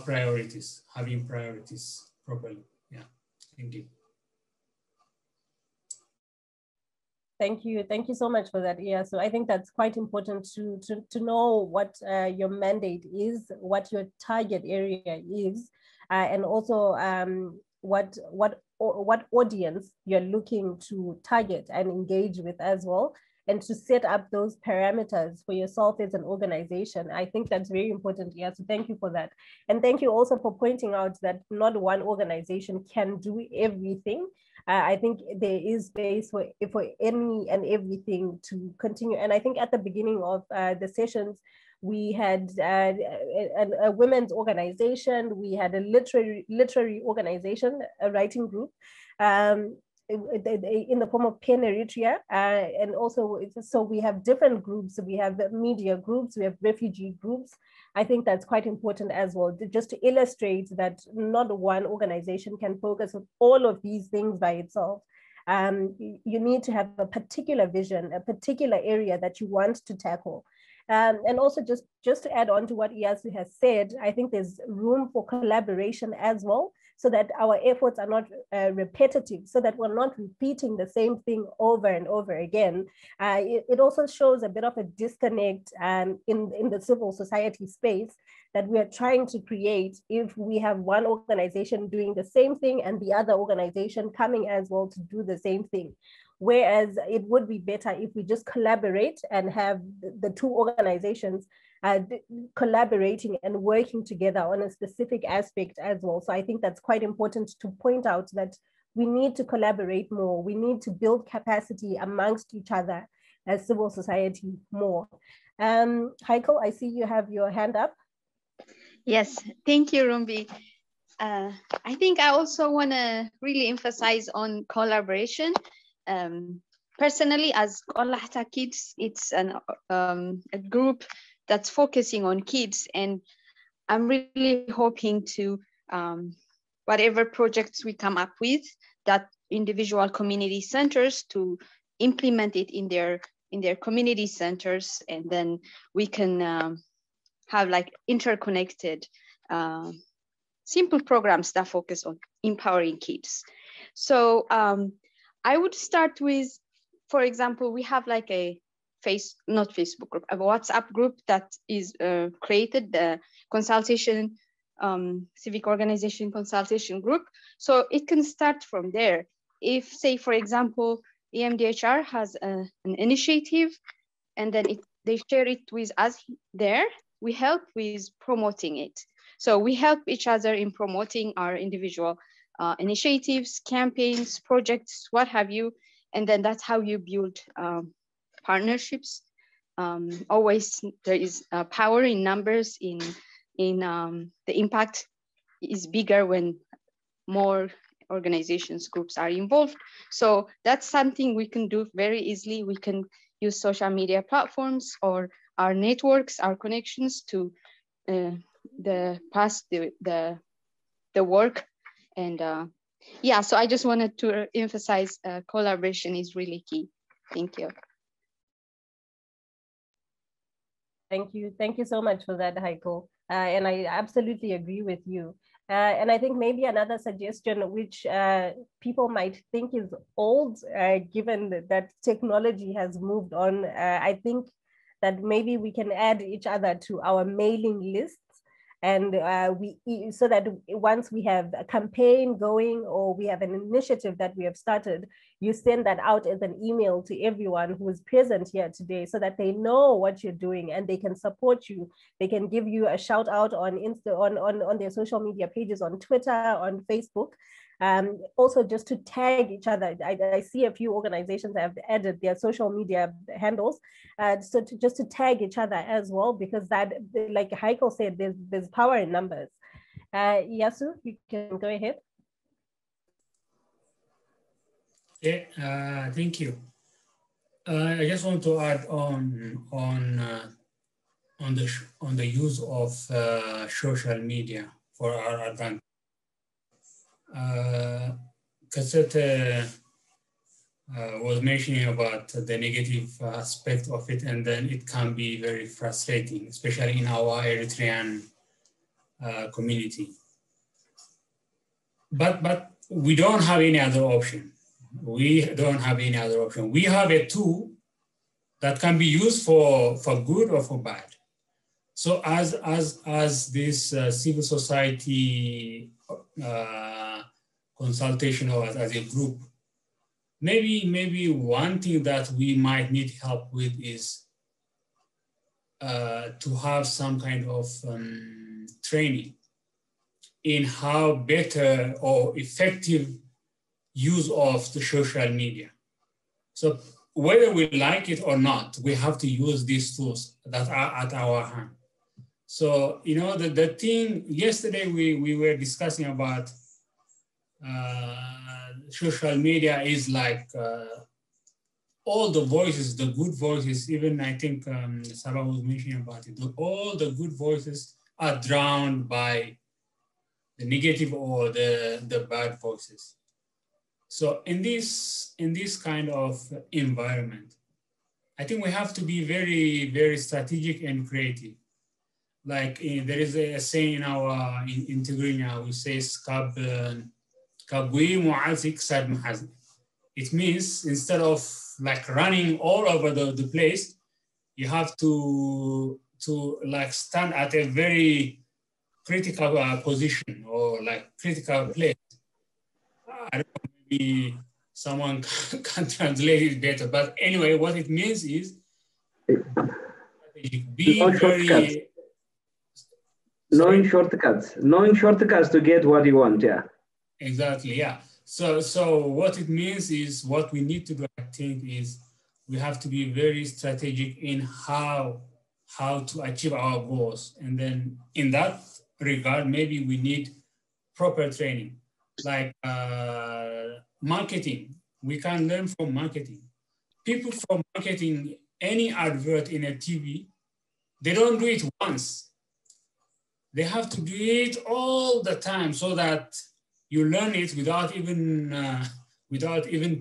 priorities, having priorities properly. Yeah, thank you. Thank you so much for that. Yeah, so I think that's quite important to know what your mandate is, what your target area is, and also what audience you're looking to target and engage with as well, and to set up those parameters for yourself as an organization. I think that's very important. Yeah, so thank you for that. And thank you also for pointing out that not one organization can do everything. I think there is space for any and everything to continue. And I think at the beginning of the sessions, we had a women's organization, we had a literary organization, a writing group, in the form of Pen Eritrea, and also so we have different groups. We have media groups, we have refugee groups. I think that's quite important as well, just to illustrate that not one organization can focus on all of these things by itself. You need to have a particular vision, a particular area that you want to tackle. And also just to add on to what Iyasu has said, I think there's room for collaboration as well, so that our efforts are not repetitive, so that we're not repeating the same thing over and over again. It also shows a bit of a disconnect in the civil society space that we are trying to create if we have one organization doing the same thing and the other organization coming as well to do the same thing. Whereas it would be better if we just collaborate and have the two organizations collaborating and working together on a specific aspect as well. So I think that's quite important to point out, that we need to collaborate more. We need to build capacity amongst each other as civil society more. Heiko, I see you have your hand up. Yes, thank you, Rumbi. I think I also want to really emphasize on collaboration. Personally, as Qolahta Kids, it's a group that's focusing on kids, and I'm really hoping to whatever projects we come up with, that individual community centers to implement it in their community centers, and then we can have like interconnected simple programs that focus on empowering kids. So I would start with, for example, we have like a not Facebook group, a WhatsApp group that is created, the Consultation, Civic Organization Consultation group. So it can start from there. If, say, for example, EMDHR has an initiative, and then they share it with us there, we help with promoting it. So we help each other in promoting our individual initiatives, campaigns, projects, what have you. And then that's how you build partnerships. Always there is power in numbers, in the impact is bigger when more organizations, groups are involved. So that's something we can do very easily. We can use social media platforms or our networks, our connections to pass the work. And yeah, so I just wanted to emphasize collaboration is really key. Thank you. Thank you. Thank you so much for that, Heiko. And I absolutely agree with you. And I think maybe another suggestion, which people might think is old, given that technology has moved on, I think that maybe we can add each other to our mailing lists. And so that once we have a campaign going, or we have an initiative that we have started, you send that out as an email to everyone who is present here today, so that they know what you're doing and they can support you. They can give you a shout out on on their social media pages, on Twitter, on Facebook. Also just to tag each other. I see a few organizations have added their social media handles, so just to tag each other as well, because that, like Heiko said, there's power in numbers. Yasu, you can go ahead. Yeah, thank you. I just want to add on the use of social media for our advantage. Cassette was mentioning about the negative aspect of it, and then it can be very frustrating, especially in our Eritrean community. But we don't have any other option. We don't have any other option. We have a tool that can be used for good or for bad. So as this civil society consultation, or as a group, maybe one thing that we might need help with is to have some kind of training in how better or effective use of the social media. So whether we like it or not, we have to use these tools that are at our hand. So, you know, the thing, yesterday we were discussing about social media is like all the voices, the good voices, even I think Sarah was mentioning about it, all the good voices are drowned by the negative or the bad voices. So in this kind of environment, I think we have to be very, very strategic and creative. Like there is a saying in our in Tigrinya, we say it means instead of like running all over the place, you have to like stand at a very critical position or like critical place. I don't know, maybe someone can translate it better, but anyway, what it means is be very knowing shortcuts to get what you want. Yeah, exactly. Yeah. So what it means is, what we need to do, I think, is we have to be very strategic in how to achieve our goals. And then in that regard, maybe we need proper training, like marketing. We can learn from marketing. People from marketing any advert in a TV, they don't do it once. They have to do it all the time so that you learn it without even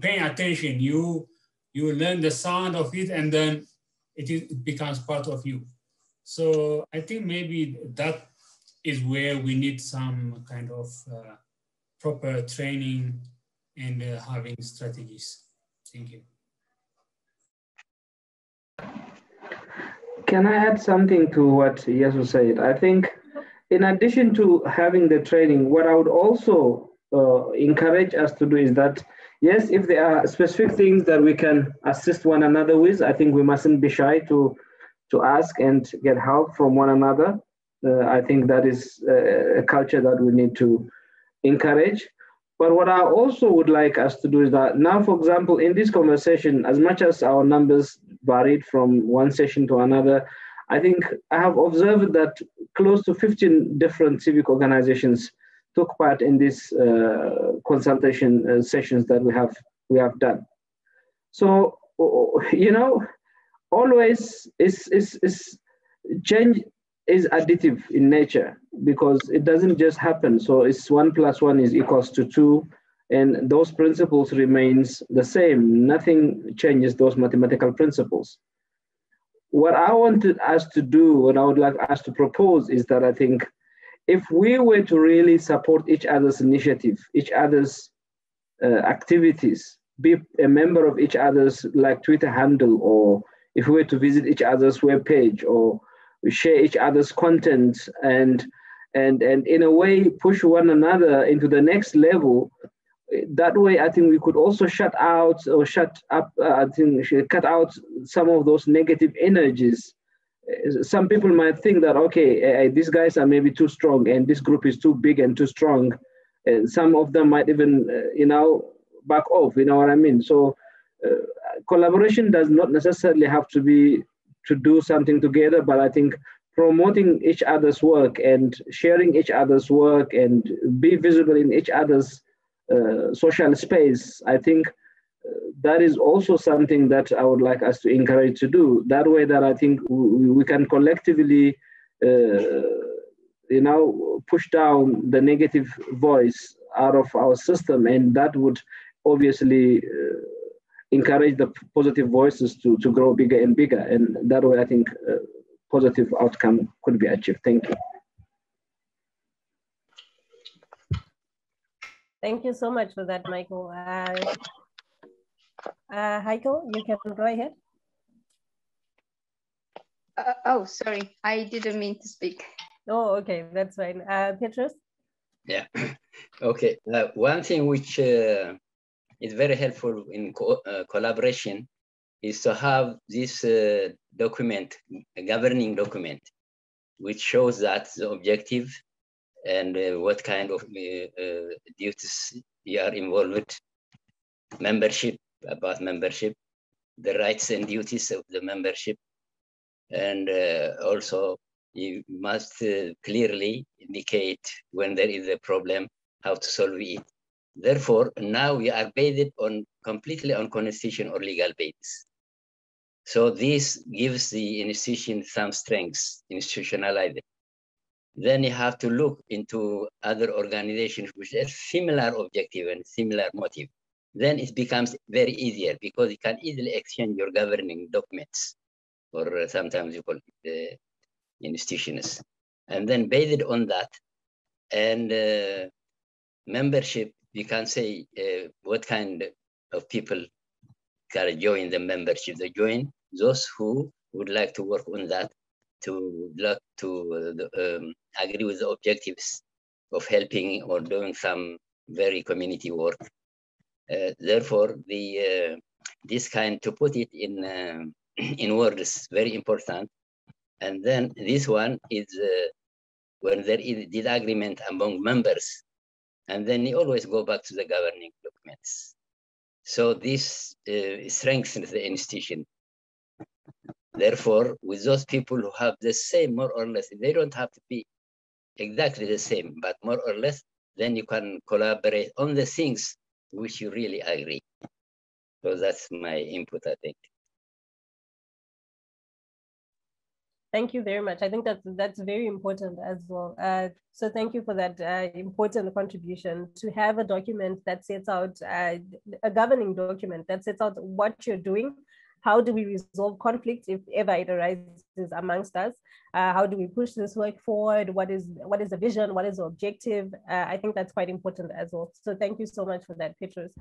paying attention. You learn the sound of it, and then it becomes part of you. So I think maybe that is where we need some kind of proper training and having strategies. Thank you. Can I add something to what Yesu said? I think in addition to having the training, what I would also encourage us to do is that, yes, if there are specific things that we can assist one another with, I think we mustn't be shy to ask and get help from one another. I think that is a culture that we need to encourage. But what I also would like us to do is that now, for example, in this conversation, as much as our numbers varied from one session to another, I think I have observed that close to 15 different civic organizations took part in these consultation sessions that we have done. So, you know, always is change is additive in nature, because it doesn't just happen. So it's 1 + 1 = 2, and those principles remains the same. Nothing changes those mathematical principles. What I wanted us to do, what I would like us to propose, is that I think if we were to really support each other's initiative, each other's activities, be a member of each other's like Twitter handle, or if we were to visit each other's webpage, or we share each other's content, and in a way push one another into the next level. That way, I think we could also cut out some of those negative energies. Some people might think that, okay, these guys are maybe too strong, and this group is too big and too strong. And some of them might even, back off, you know what I mean? So collaboration does not necessarily have to be to do something together, but I think promoting each other's work and sharing each other's work and be visible in each other's social space, I think that is also something that I would like us to encourage to do. That way that I think we can collectively, push down the negative voice out of our system, and that would obviously encourage the positive voices to grow bigger and bigger. And that way I think positive outcome could be achieved. Thank you. Thank you so much for that, Michael. Heiko, you can go ahead. Oh, sorry, I didn't mean to speak. Oh, okay, that's fine. Petrus? Yeah, okay. One thing which is very helpful in collaboration is to have this document, a governing document, which shows that the objective and what kind of duties you are involved, about membership, the rights and duties of the membership, and also you must clearly indicate when there is a problem, how to solve it. Therefore, now we are based completely on constitution or legal basis. So this gives the institution some strengths, institutionalized. Then you have to look into other organizations which have similar objective and similar motive. then it becomes very easier because you can easily exchange your governing documents, or sometimes you call it the institutions. And then based on that, and membership, you can say what kind of people can join the membership. They join those who would like to work on that, to agree with the objectives of helping or doing some very community work. Therefore, this kind, to put it in words is very important. And then this one is when there is disagreement among members, and then you always go back to the governing documents. So this strengthens the institution. Therefore, with those people who have the same, more or less, they don't have to be exactly the same, but more or less, then you can collaborate on the things which you really agree. So that's my input, I think. Thank you very much. I think that's very important as well. So thank you for that important contribution, to have a document that sets out, a governing document that sets out what you're doing. How do we resolve conflict if ever it arises amongst us? How do we push this work forward? What is the vision? What is the objective? I think that's quite important as well. So thank you so much for that, Petrus.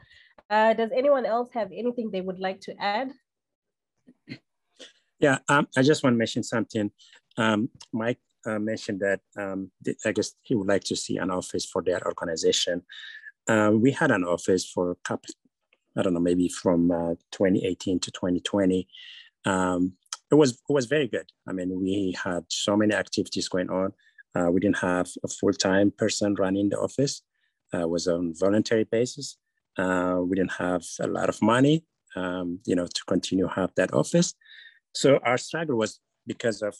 Does anyone else have anything they would like to add? Yeah, I just want to mention something. Mike mentioned that I guess he would like to see an office for their organization. We had an office for a couple, I don't know, maybe from 2018 to 2020. It was very good. I mean, we had so many activities going on. We didn't have a full-time person running the office. It was on voluntary basis. We didn't have a lot of money, to continue have that office. So our struggle was because of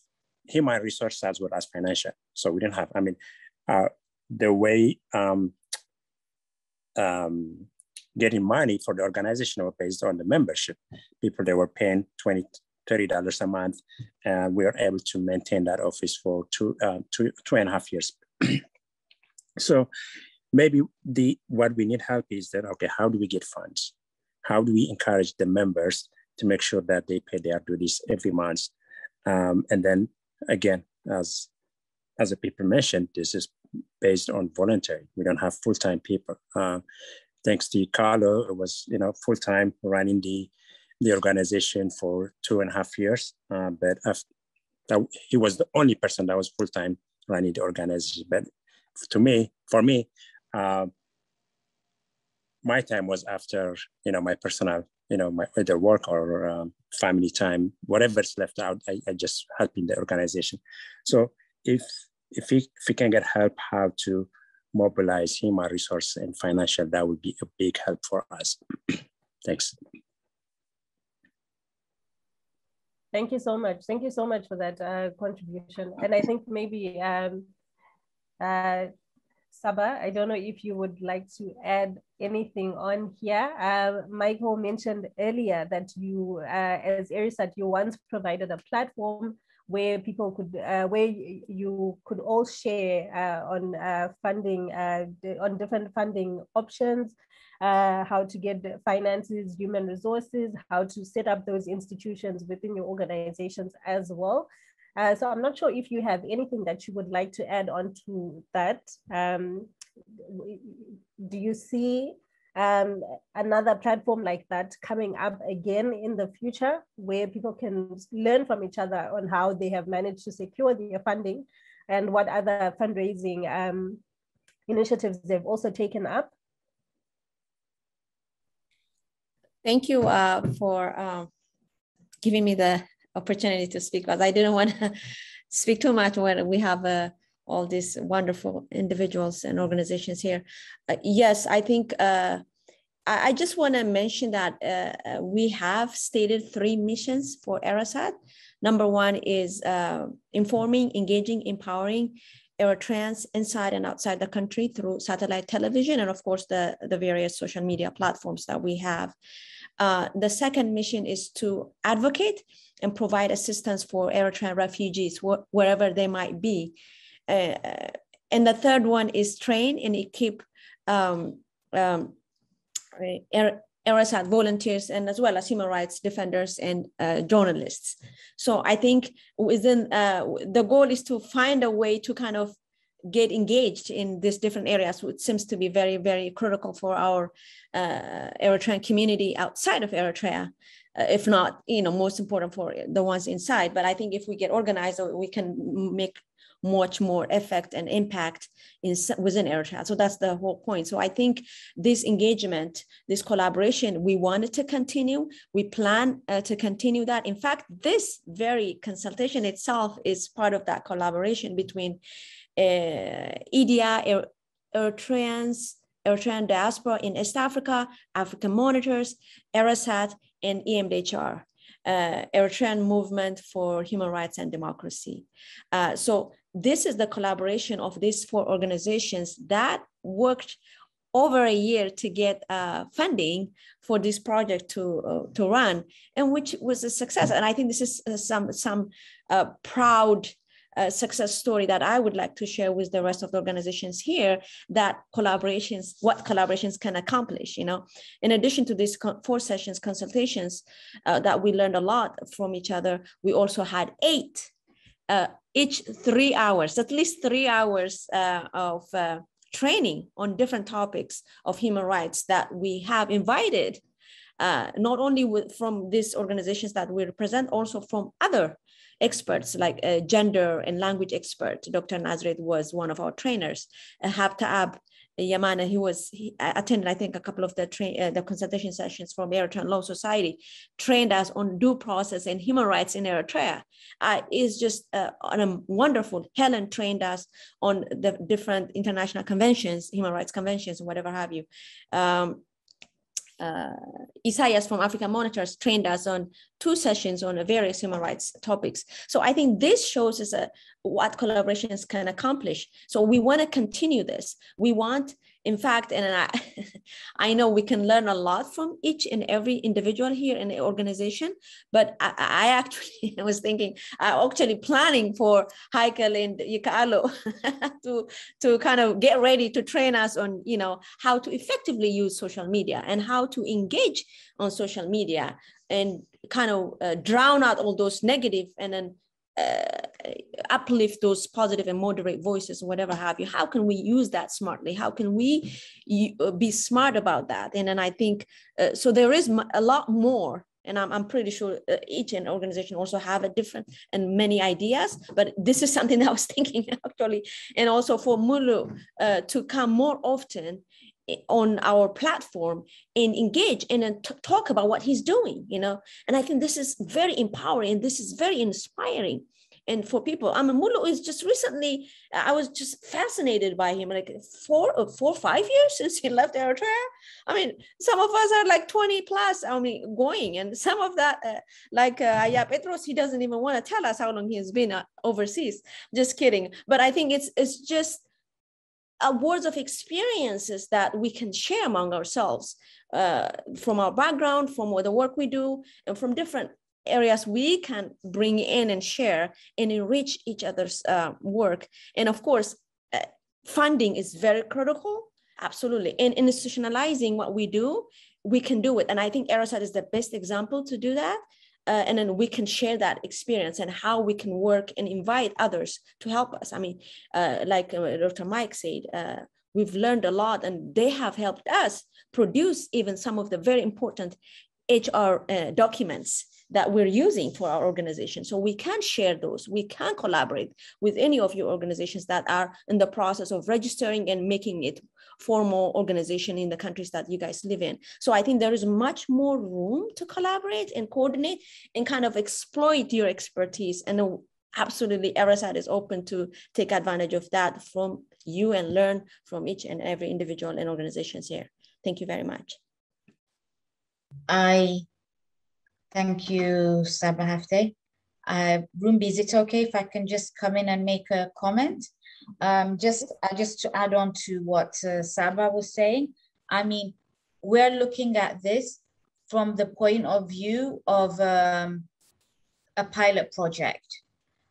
human resources as well as financial. So we didn't have, I mean, the way getting money for the organization were based on the membership. People, they were paying $20, $30 a month, and we were able to maintain that office for two and a half years. So maybe what we need help is that, okay, how do we get funds? How do we encourage the members to make sure that they pay their duties every month? And then again, as the people mentioned, this is based on voluntary. We don't have full-time people. Thanks to Carlo, it was full-time running the organization for 2.5 years. But he was the only person that was full-time running the organization. But for me, my time was after my personal, my either work or family time, whatever's left out, I just help in the organization. So if we can get help how to mobilize human resource and financial, that would be a big help for us. Thanks. Thank you so much. Thank you so much for that contribution. And I think maybe Saba, I don't know if you would like to add anything on here. Michael mentioned earlier that you, as ERISAT, you once provided a platform where people could, where you could all share on funding, on different funding options, how to get finances, human resources, how to set up those institutions within your organizations as well. So I'm not sure if you have anything that you would like to add on to that. Do you see another platform like that coming up again in the future, where people can learn from each other on how they have managed to secure their funding and what other fundraising initiatives they've also taken up? Thank you for giving me the opportunity to speak, but I didn't want to speak too much when we have all these wonderful individuals and organizations here. Yes, I think I just want to mention that we have stated 3 missions for ERISAT. Number 1 is informing, engaging, empowering Eritreans inside and outside the country through satellite television, and of course the various social media platforms that we have. The second mission is to advocate and provide assistance for Eritrean refugees wherever they might be. And the third one is train and equip ERISAT volunteers, and as well as human rights defenders and journalists. So I think within the goal is to find a way to kind of get engaged in these different areas, which seems to be very, very critical for our Eritrean community outside of Eritrea, if not, most important for the ones inside. But I think if we get organized, we can make much more effect and impact within Eritrea. So that's the whole point. So I think this engagement, this collaboration, we wanted to continue. We plan to continue that. In fact, this very consultation itself is part of that collaboration between EDIA, Eritrean diaspora in East Africa, African monitors, ERISAT, and EMDHR, Eritrean Movement for Human Rights and Democracy. So this is the collaboration of these 4 organizations that worked over a year to get funding for this project to run, and which was a success. And I think this is some proud success story that I would like to share with the rest of the organizations here, that what collaborations can accomplish. In addition to these 4 sessions, consultations that we learned a lot from each other, we also had 8, each 3 hours, at least 3 hours of training on different topics of human rights that we have invited, not only from these organizations that we represent, also from other experts like a gender and language expert. Dr. Nazareth was one of our trainers. Habtaab Yamana, he attended, I think, a couple of the consultation sessions from Eritrean Law Society, trained us on due process and human rights in Eritrea. Is just wonderful. Helen trained us on the different international conventions, human rights conventions, whatever have you. Isaias from African Monitors trained us on 2 sessions on various human rights topics. So I think this shows us what collaborations can accomplish. So we want to continue this. We want, in fact, and I know we can learn a lot from each and every individual here in the organization, but I actually was thinking, actually planning for Heikel and Yikaalo to kind of get ready to train us on, how to effectively use social media and how to engage on social media and kind of drown out all those negative and then uplift those positive and moderate voices, whatever have you. How can we use that smartly? How can we be smart about that? And then I think, so there is a lot more, and I'm pretty sure each and organization also have a different and many ideas, but this is something that I was thinking actually, and also for Mulu to come more often on our platform and engage and then talk about what he's doing, and I think this is very empowering. This is very inspiring. And for people, Mulu is just recently, I was just fascinated by him, like 4 or 5 years since he left Eritrea. Some of us are like 20 plus, going, and some of that, like Aya Petros, he doesn't even want to tell us how long he's been overseas. Just kidding. But I think it's just words of experiences that we can share among ourselves from our background, from the work we do, and from different areas we can bring in and share and enrich each other's work. And of course, funding is very critical, absolutely. And institutionalizing what we do, we can do it. And I think ERISAT is the best example to do that. And then we can share that experience and how we can work and invite others to help us. Like Dr. Mike said, we've learned a lot, and they have helped us produce even some of the very important HR documents that we're using for our organization. So we can share those. We can collaborate with any of your organizations that are in the process of registering and making it formal organization in the countries that you guys live in. So I think there is much more room to collaborate and coordinate and kind of exploit your expertise. And absolutely, ERISAT is open to take advantage of that from you and learn from each and every individual and organizations here. Thank you very much. Thank you, Saba Hafte. Rumbi, is it okay if I can just come in and make a comment? Just to add on to what Saba was saying. We're looking at this from the point of view of a pilot project.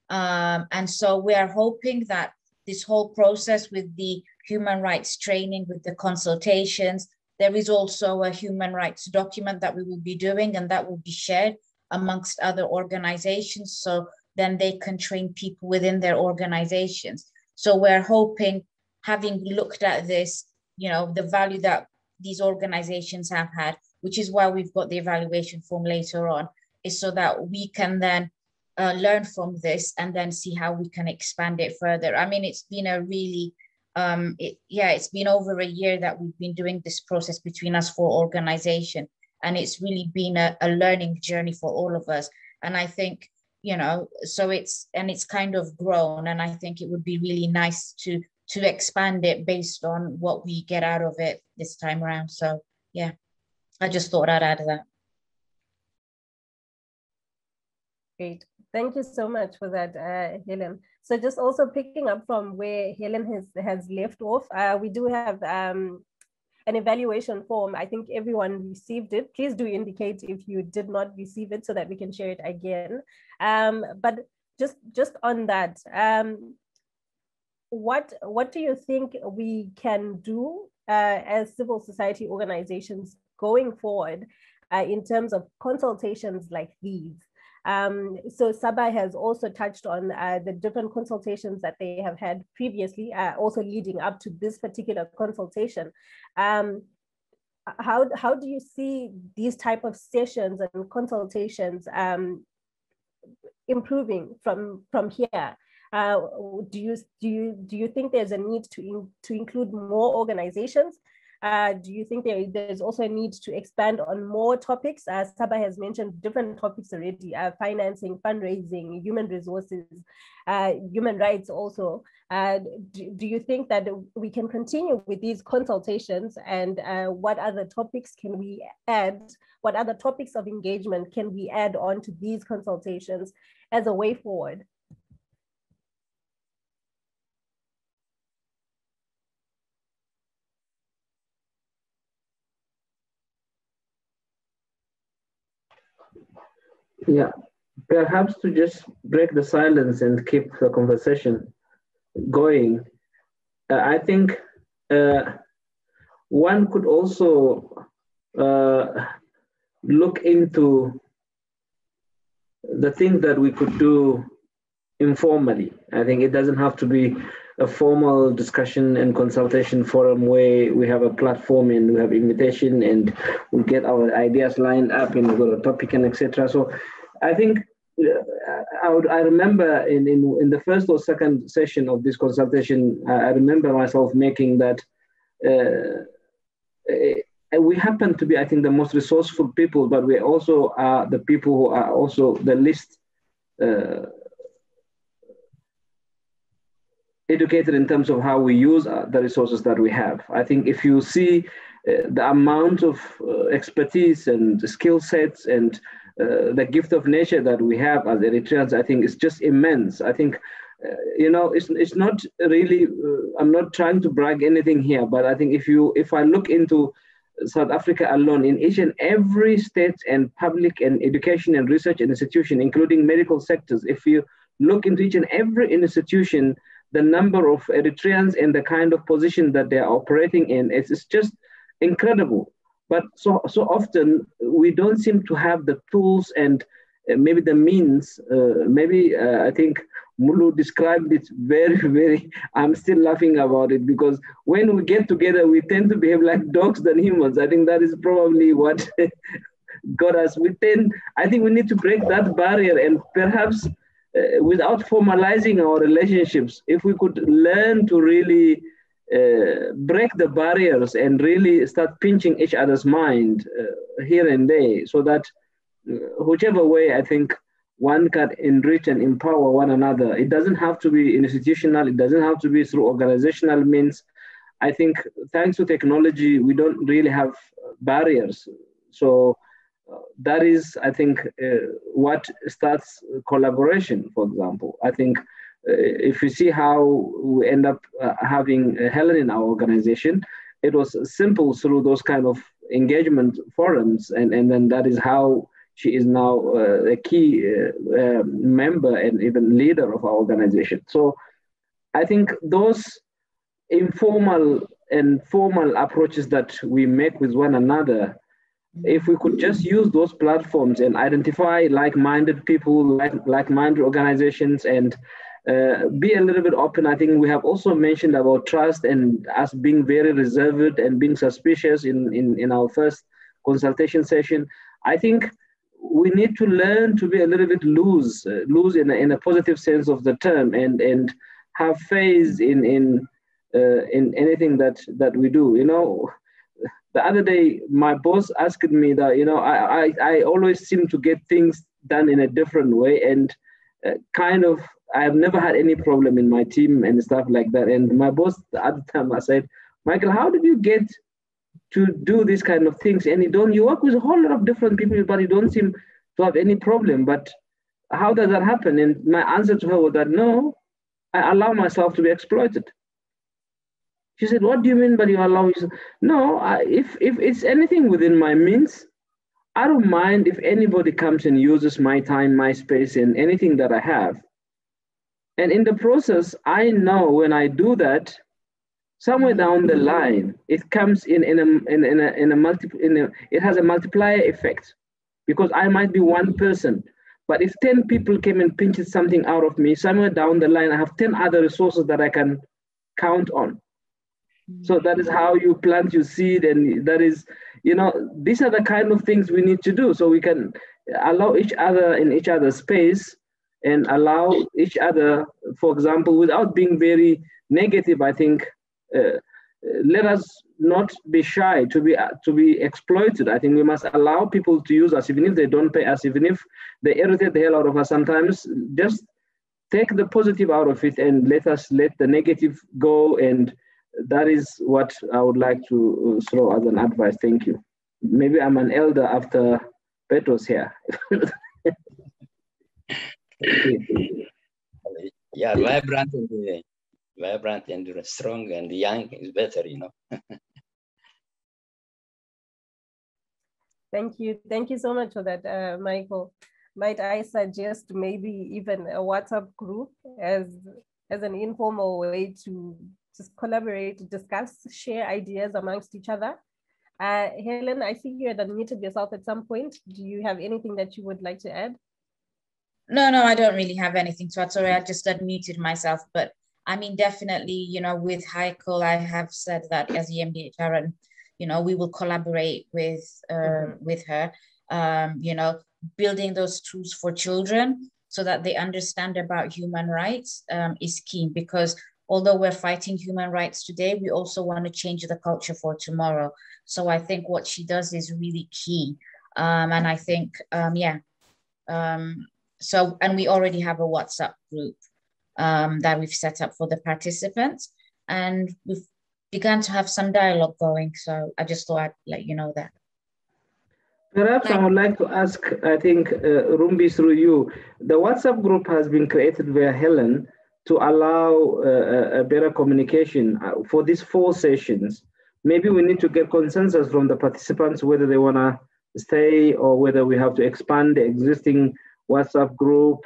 And so we are hoping that this whole process with the human rights training, with the consultations, there is also a human rights document that we will be doing, and that will be shared amongst other organizations, so then they can train people within their organizations. So we're hoping, having looked at this, you know, the value that these organizations have had, which is why we've got the evaluation form later on, is so that we can then learn from this and then see how we can expand it further. I mean, it's been a really, it's been over a year that we've been doing this process between us 4 organizations, and it's really been a learning journey for all of us. And I think, you know, so it's kind of grown, and I think it would be really nice to expand it based on what we get out of it this time around. So yeah, I just thought I'd add that. Great. Thank you so much for that, Helen. So just also picking up from where Helen has left off, we do have an evaluation form. I think everyone received it. Please do indicate if you did not receive it so that we can share it again. But just on that, what do you think we can do as civil society organizations going forward in terms of consultations like these? So Saba has also touched on the different consultations that they have had previously, also leading up to this particular consultation. How do you see these type of sessions and consultations improving from here? Do you think there's a need to include more organizations? Do you think there's also a need to expand on more topics? Saba has mentioned different topics already, financing, fundraising, human resources, human rights also. Do you think that we can continue with these consultations, and what other topics can we add? What other topics of engagement can we add on to these consultations as a way forward? Yeah, perhaps to just break the silence and keep the conversation going, I think one could also look into the things that we could do informally. I think it doesn't have to be a formal discussion and consultation forum where we have a platform and we have invitation and we get our ideas lined up and we got a topic and etc. So I think I remember in the first or second session of this consultation, I remember myself making that we happen to be, I think, the most resourceful people, but we also are the people who are also the least educated in terms of how we use the resources that we have. I think if you see the amount of expertise and skill sets and the gift of nature that we have as Eritreans, I think it's just immense. I think, you know, it's not really, I'm not trying to brag anything here, but I think if I look into South Africa alone, in each and every state and public and education and research institution, including medical sectors, if you look into each and every institution, the number of Eritreans and the kind of position that they are operating in, it's just incredible. But so often we don't seem to have the tools and maybe the means. I think Mulu described it very, very, I'm still laughing about it, because when we get together, we tend to behave like dogs than humans. I think that is probably what got us. I think we need to break that barrier, and perhaps without formalizing our relationships, if we could learn to really break the barriers and really start pinching each other's mind here and there, so that whichever way I think one can enrich and empower one another. It doesn't have to be institutional, it doesn't have to be through organizational means. I think thanks to technology, we don't really have barriers. So that is, I think, what starts collaboration, for example. I think if you see how we end up having Helen in our organization, it was simple through those kind of engagement forums, and then that is how she is now a key member and even leader of our organization. So I think those informal and formal approaches that we make with one another, if we could just use those platforms and identify like-minded people, like-minded organizations, and be a little bit open. I think we have also mentioned about trust and us being very reserved and being suspicious in our first consultation session. I think we need to learn to be a little bit loose in a positive sense of the term, and have faith in anything that we do. You know, the other day my boss asked me that, you know, I always seem to get things done in a different way, and I have never had any problem in my team and stuff like that. And my boss at the time, I said, Michael, how did you get to do these kind of things? And you work with a whole lot of different people, but you don't seem to have any problem. But how does that happen? And my answer to her was that, no, I allow myself to be exploited. She said, what do you mean by you allow yourself? No, if it's anything within my means, I don't mind if anybody comes and uses my time, my space, and anything that I have. And in the process, I know when I do that, somewhere down the line, it comes it has a multiplier effect, because I might be one person, but if 10 people came and pinched something out of me, somewhere down the line, I have 10 other resources that I can count on. So that is how you plant your seed, and that is, you know, these are the kind of things we need to do, so we can allow each other in each other's space, and allow each other, for example, without being very negative. I think let us not be shy to be exploited. I think we must allow people to use us, even if they don't pay us, even if they irritate the hell out of us sometimes. Just take the positive out of it and let the negative go. And that is what I would like to throw as an advice. Thank you. Maybe I'm an elder after Petros here. Yeah, vibrant and strong and young is better, you know. Thank you so much for that, Michael. Might I suggest maybe even a WhatsApp group as an informal way to just collaborate, discuss, share ideas amongst each other? Helen, I see you had unmuted yourself at some point. Do you have anything that you would like to add? No, I don't really have anything to add. Sorry, I just unmuted myself. But I mean, definitely, you know, with Heiko, I have said that as EMDHR, and, you know, we will collaborate with her, you know, building those tools for children so that they understand about human rights is key, because although we're fighting human rights today, we also want to change the culture for tomorrow. So I think what she does is really key. And I think, so, and we already have a WhatsApp group that we've set up for the participants, and we've begun to have some dialogue going. So I just thought I'd let you know that. Perhaps I would like to ask, I think, Rumbi, through you, the WhatsApp group has been created via Helen to allow a better communication for these 4 sessions. Maybe we need to get consensus from the participants whether they want to stay or whether we have to expand the existing WhatsApp group,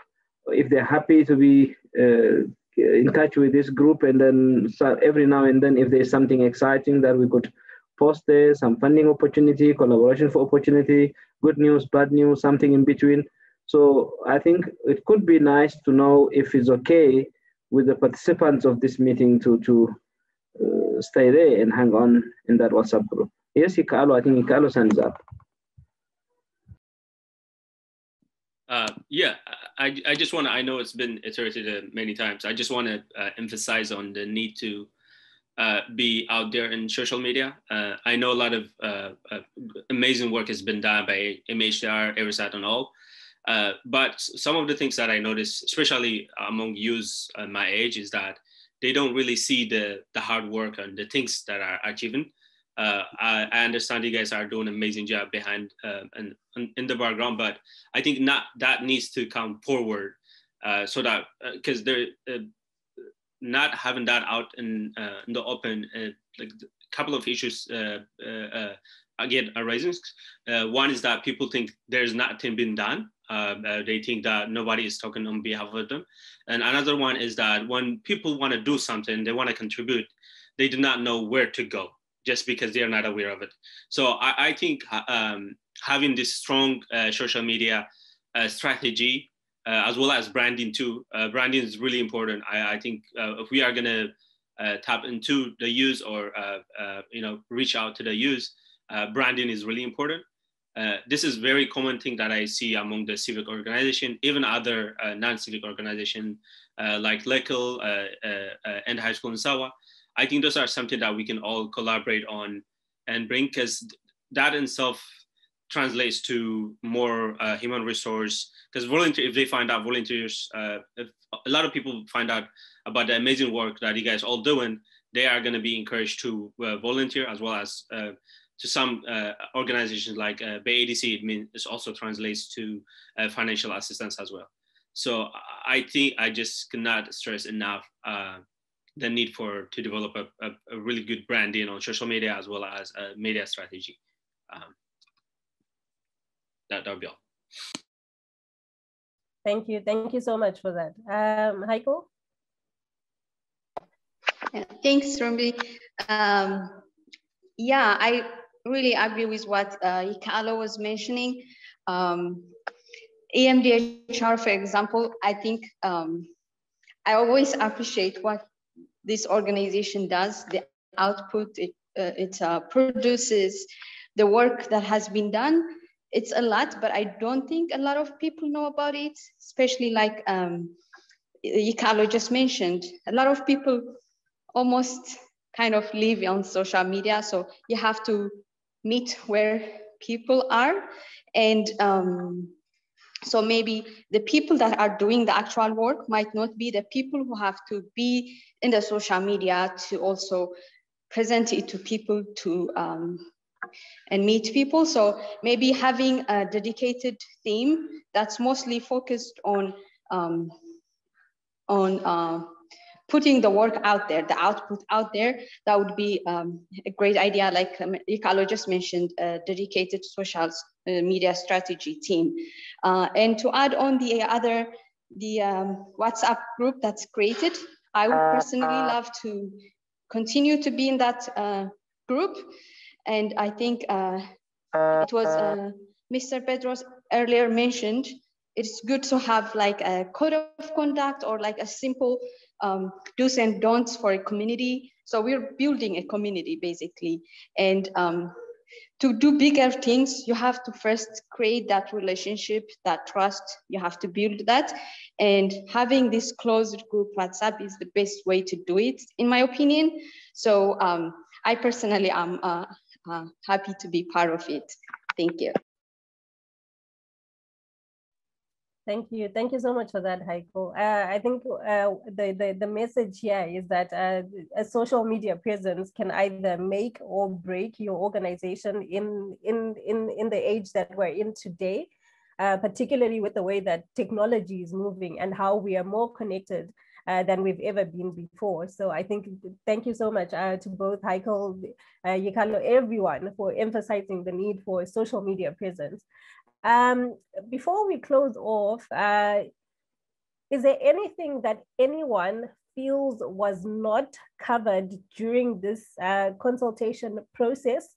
if they're happy to be in touch with this group, and then every now and then if there's something exciting that we could post there, some funding opportunity, collaboration for opportunity, good news, bad news, something in between. So I think it could be nice to know if it's okay with the participants of this meeting to stay there and hang on in that WhatsApp group. Yes, Ikalo, I think Ikalo sends up. Yeah, I just want to, I know it's been iterated many times. I just want to emphasize on the need to be out there in social media. I know a lot of amazing work has been done by MHR, ERISAT and all. But some of the things that I noticed, especially among youths my age, is that they don't really see the hard work and the things that are achieving. I understand you guys are doing an amazing job behind and in the background, but I think that needs to come forward so that, because they're not having that out in the open, like a couple of issues again arising. One is that people think there's nothing being done. They think that nobody is talking on behalf of them. And another one is that when people want to do something, they want to contribute, they do not know where to go just because they are not aware of it. So I think having this strong social media strategy, as well as branding too. Branding is really important. I think if we are gonna tap into the use or reach out to the use, branding is really important. This is very common thing that I see among the civic organization, even other non-civic organization like local and high school in Sawa. I think those are something that we can all collaborate on and bring, because that in itself translates to more human resource. Because if they find out volunteers, if a lot of people find out about the amazing work that you guys all doing, they are going to be encouraged to volunteer, as well as to some organizations like BADC. It also translates to financial assistance as well. So I think I just cannot stress enough the need to develop a really good branding on social media, as well as a media strategy. That would be all. Thank you so much for that. Heiko? Yeah, thanks, Rumbi. Yeah, I really agree with what Ikalo was mentioning. EMDHR, for example, I think I always appreciate what this organization does, the output it produces, the work that has been done. It's a lot, but I don't think a lot of people know about it, especially like Ikalo just mentioned. A lot of people almost kind of live on social media, so you have to meet where people are. And so maybe the people that are doing the actual work might not be the people who have to be in the social media to also present it to people to and meet people. So maybe having a dedicated theme that's mostly focused on putting the work out there, the output out there, that would be a great idea. Like Ikalo just mentioned, a dedicated social media strategy team. And to add on the WhatsApp group that's created, I would personally love to continue to be in that group. And I think it was Mr. Pedros earlier mentioned, it's good to have like a code of conduct or like a simple do's and don'ts for a community. So we're building a community basically. And to do bigger things, you have to first create that relationship, that trust, you have to build that. And having this closed group WhatsApp is the best way to do it, in my opinion. So I personally am happy to be part of it. Thank you. Thank you so much for that, Heiko. I think the message here is that a social media presence can either make or break your organization in the age that we're in today, particularly with the way that technology is moving and how we are more connected than we've ever been before. So I think, thank you so much to both Heiko, Ikalo, everyone for emphasizing the need for a social media presence. Before we close off, is there anything that anyone feels was not covered during this consultation process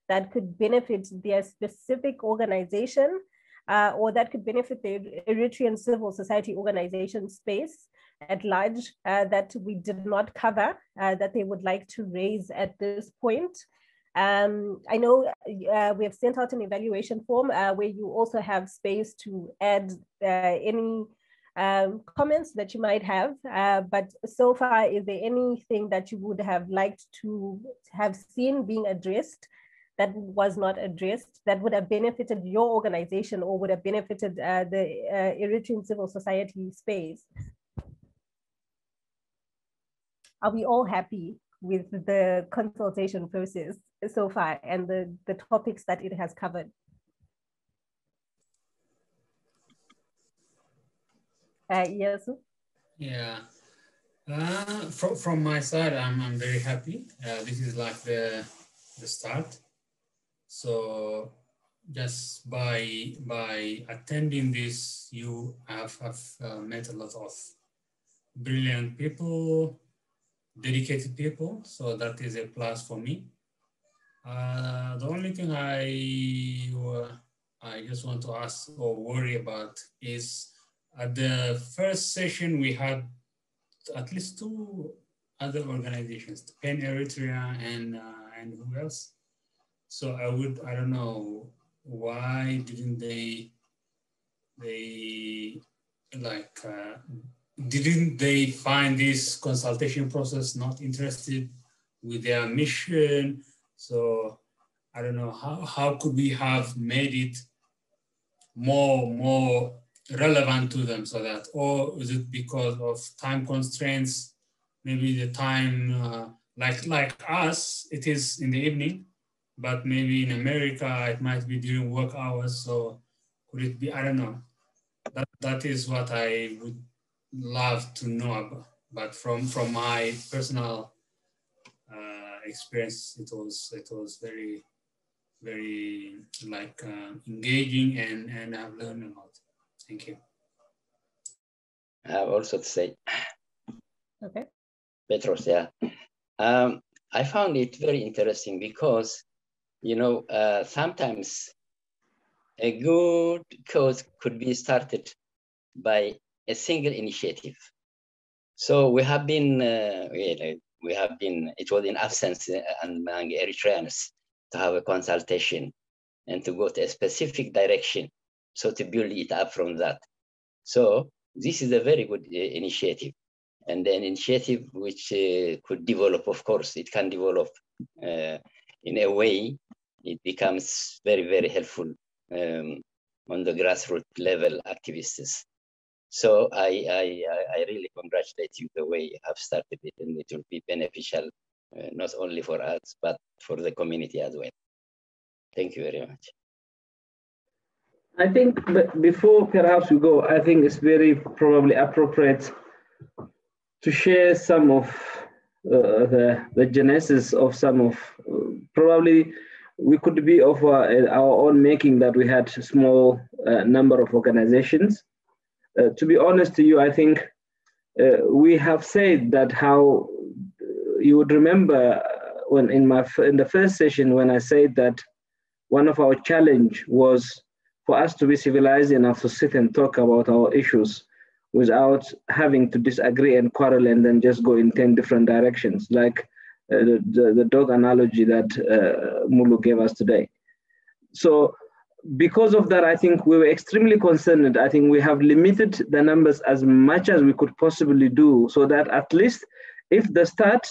that could benefit their specific organization or that could benefit the Eritrean civil society organization space at large that we did not cover, that they would like to raise at this point? I know we have sent out an evaluation form where you also have space to add any comments that you might have, but so far, is there anything that you would have liked to have seen being addressed that was not addressed, that would have benefited your organization or would have benefited the Eritrean civil society space? Are we all happy with the consultation process so far and the topics that it has covered? Yes. Yeah. From my side, I'm very happy. This is like the start. So just by attending this, you have met a lot of brilliant people, dedicated people, so that is a plus for me. The only thing I just want to ask or worry about is at the first session we had at least 2 other organizations, PEN Eritrea and who else? So I don't know why didn't didn't they find this consultation process not interested with their mission? So I don't know how could we have made it more relevant to them, so that, or is it because of time constraints? Maybe the time like us, it is in the evening, but maybe in America it might be during work hours. So could it be? I don't know. That is what I would love to know about. But from my personal experience, it was very engaging, and I've learned a lot. Thank you. I have also to say. Okay. Petros, yeah. I found it very interesting because, sometimes a good cause could be started by a single initiative. So it was in absence among Eritreans to have a consultation and to go to a specific direction. So to build it up from that. So this is a very good initiative, and an initiative which could develop, of course, it can develop in a way, it becomes very, very helpful on the grassroots level activists. So I really congratulate you the way you have started it, and it will be beneficial not only for us, but for the community as well. Thank you very much. I think, but before perhaps we go, I think it's very probably appropriate to share some of the genesis of some of, probably we could be of our own making, that we had a small number of organizations. To be honest to you, I think we have said that how you would remember when in the first session when I said that one of our challenge was for us to be civilized enough to sit and talk about our issues without having to disagree and quarrel and then just go in 10 different directions, like the dog analogy that Mulu gave us today. So because of that, I think we were extremely concerned. I think we have limited the numbers as much as we could possibly do, so that at least if the start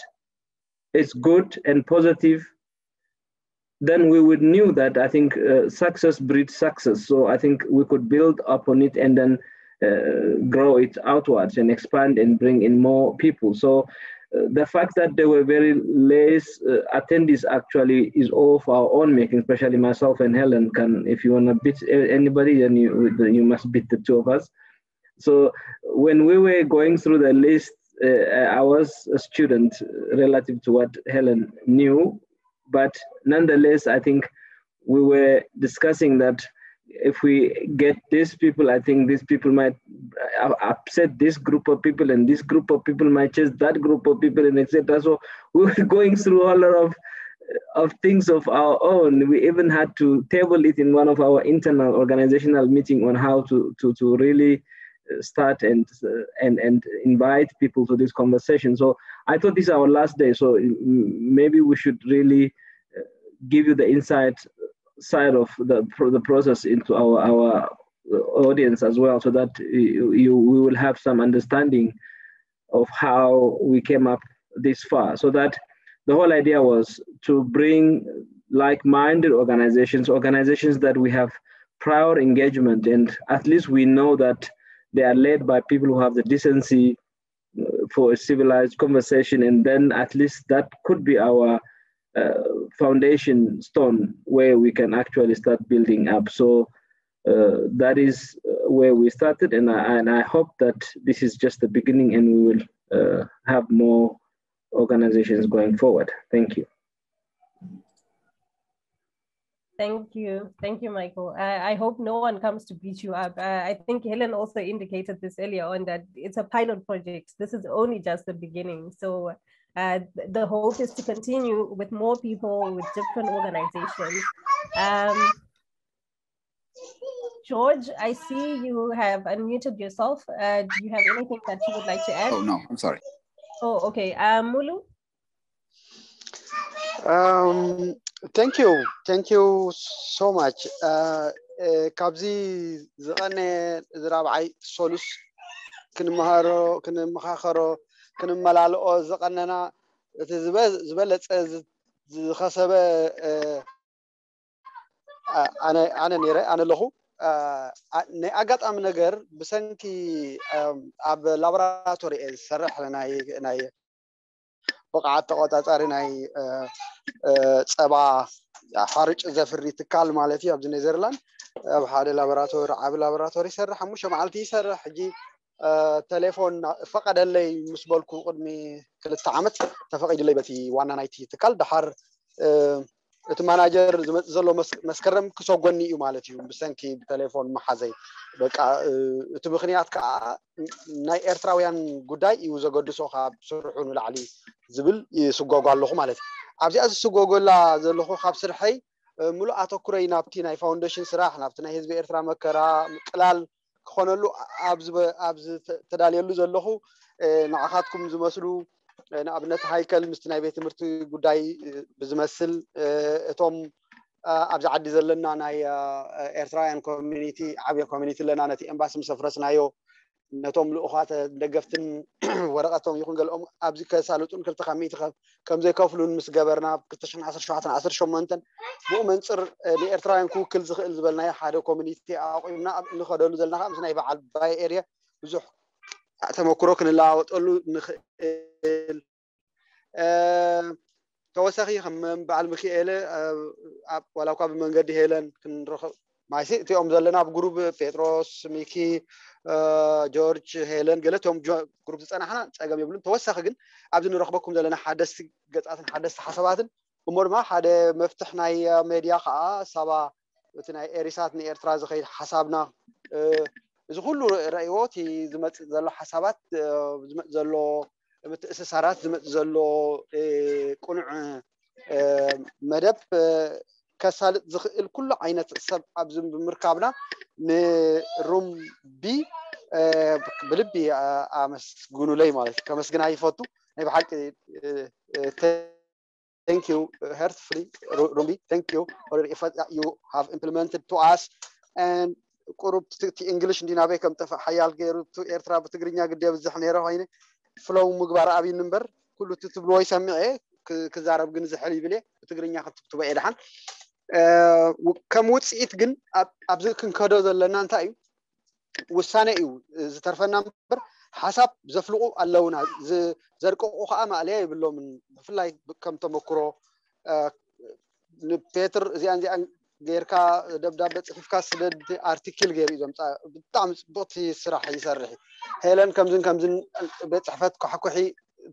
is good and positive, then we would knew that I think success breeds success. So I think we could build upon it and then grow it outwards and expand and bring in more people. So the fact that there were very less attendees actually is all of our own making, especially myself and Helen. If you want to beat anybody, then you must beat the two of us. So when we were going through the list, I was a student relative to what Helen knew, but nonetheless, I think we were discussing that if we get these people, I think these people might upset this group of people, and this group of people might chase that group of people, and etc. So we were going through a lot of things of our own. We even had to table it in one of our internal organizational meeting on how to really start and invite people to this conversation. So I thought this is our last day, so maybe we should really give you the inside side of the process into our audience as well, so that we will have some understanding of how we came up this far. So that the whole idea was to bring like-minded organizations that we have prior engagement, and at least we know that they are led by people who have the decency for a civilized conversation, and then at least that could be our foundation stone where we can actually start building up. So that is where we started, and I hope that this is just the beginning, and we will have more organizations going forward. Thank you. Thank you, Michael. I hope no one comes to beat you up. I think Helen also indicated this earlier on, that it's a pilot project. This is only just the beginning. So The hope is to continue with more people with different organizations. George, I see you have unmuted yourself. Do you have anything that you would like to add? Oh, no, I'm sorry. Oh, okay. Mulu? Thank you so much. Kabzi zane zrabai solus kinmaharo kinmakharo kinmalalo zqanana zbelet zkhasaba ana nire ana lahu ne agatam ነገር ብሰንኪ ኣብ ላቦራቶሪ ዝሰርሕ ናይ ብቕዓት ተቆፃፃሪ ናይ ፀባ ሓርጭ ዘፍሪ ትካል ማለት እዩ ኣብ ኔዘርላንድ ኣብ ሓደ ላቦራቶሪ ዓብ ላቦራቶሪ ይሰርሕ 5 መዓልቲ ይሰርሕ ሕጂ ቴሌፎን ፈቀደለይ ምስ በልኩ ቅድሚ 2 ዓመት ተፈቂድለይ በቲ ዋና ናይቲ ትካል ድሓር እቲ ማናጀር ዝመጽእ ዘሎ መስከረም ክሰጎኒ እዩ ማለት እዩ ብሰንኪ ቴሌፎን መሓዘይ በቃ እቲ ምኽንያት ከዓ ናይ ኤርትራውያን ጉዳይ እዩ ዘገድሶ ካብ ስርሑ ንላዕሊ ዝብል ይስጎጎ ኣለኹ ማለት እዩ ኣብዚኣ ዝስጎጎላ ዘለኹ ካብ ስርሐይ ሙሉ ኣተኩረይ ናብቲ ናይ ፋውንዴሽን ስራሕ ናብቲ ናይ ህዝቢ ኤርትራ መከራ ምቅላል ክኾነሉ ኣብዚ ተዳልየሉ ዘለኹ ንዓኻትኩም ዝመስሉ ንኣብነት ሃይከል ምስቲ ናይ ቤት ትምህርቲ ጉዳይ ብዝመስል እቶም ኣብዚ ዓዲ ዘለና ናይ ኤርትራውያን ኮሚኒቲ ዓብይ ኮሚኒቲ ለና ነቲ ኤምባሲ ምሰፍረስናዮ ነቶም ልኡኻት ደገፍትን ወረቐቶም ይኹን ገለኦም ኣብዚ ከሳልጡን 200 ከም ዘይከፍሉን ምስ ገበርና 2017 18 ብኡ መንፅር ንኤርትራውያን ክውክል ዝኽእል ዝበልናዮ ሓደ ኮሚኒቲ ኣቑምና ንኸደሉ ዘለና ከዓ ምስ ናይ በዓል ባይ ኤርያ ብዙሕ ተመክሮ ክንለዋወጠሉ ንኽእል ተወሳኺ ከም በዓል ሚካኤል ዋላ እኳ ብመንገዲ ሄለን ክንረኸብ ማይሲ እቲኦም ዘለና ኣብ ግሩፕ ጴጥሮስ ሚኪ ጆርጅ ሄለን ገለቶም ግሩፕ ዝፀናሕና ፀገም የብሉን ተወሳኺ ግን ኣብዚ ንረኽበኩም ዘለና ሓደስቲ ገጻትን ሓደስቲ ሓሳባትን እሞ ድማ ሓደ መፍትሕ ናይ ሜድያ ከዓ ሰባ እቲ ናይ ኤሪሳት ንኤርትራ ዝኸይድ ሓሳብና እዚ ኩሉ ረእይዎ እቲ ዝመፅእ ዘሎ ሓሳባት ዝመፅእ ዘሎ ምትእስሳራት ዝመፅእ ዘሎ ቁኑዕ መደብ ከሳልጥ ዝኽእል ኩሉ ዓይነት ሰብ ኣብዚ ብምርካብና ንሩም ቢ ብልቢ ኣመስግኑለይ ማለት ከመስግና ይፈቱ ናይ ብሓቂ thank you heartfully Rumbi thank you for the effort that you have implemented to us and ቁሩብ ቲ እንግሊሽ እንዲናበይ ከም ጠፋ ሓያል ገይሩ ቱ ኤርትራ ብትግርኛ ግድያ ብዝሕ ነይረ ኮይኑ ፍሎው ምግባር ኣብይ ነበር ኩሉ ትብሎ ይሰምዐ ክዛረብ ግን ዝሕል ይብለ ብትግርኛ ክትክትበ ይድሓን ከም ውፅኢት ግን ኣብዚ ክንከዶ ዘለና እንታይ እዩ ውሳነ እዩ ዝተርፈና ነበር ሓሳብ ዘፍልቁ ኣለውና ዘርቀቁ ከዓ ማዕልያ ይብሎምን ብፍላይ ከም ተመክሮ ንፔትር እዚኣን ጌርካ ደብዳቤ ጽሒፍካ ስደድ አርቲክል ገይሩ ዘምጻ በጣም ጽቡቅ ስራሕ ይሰርሕ ሄለን ከምዝን በጽሕፈት ከሐኩሒ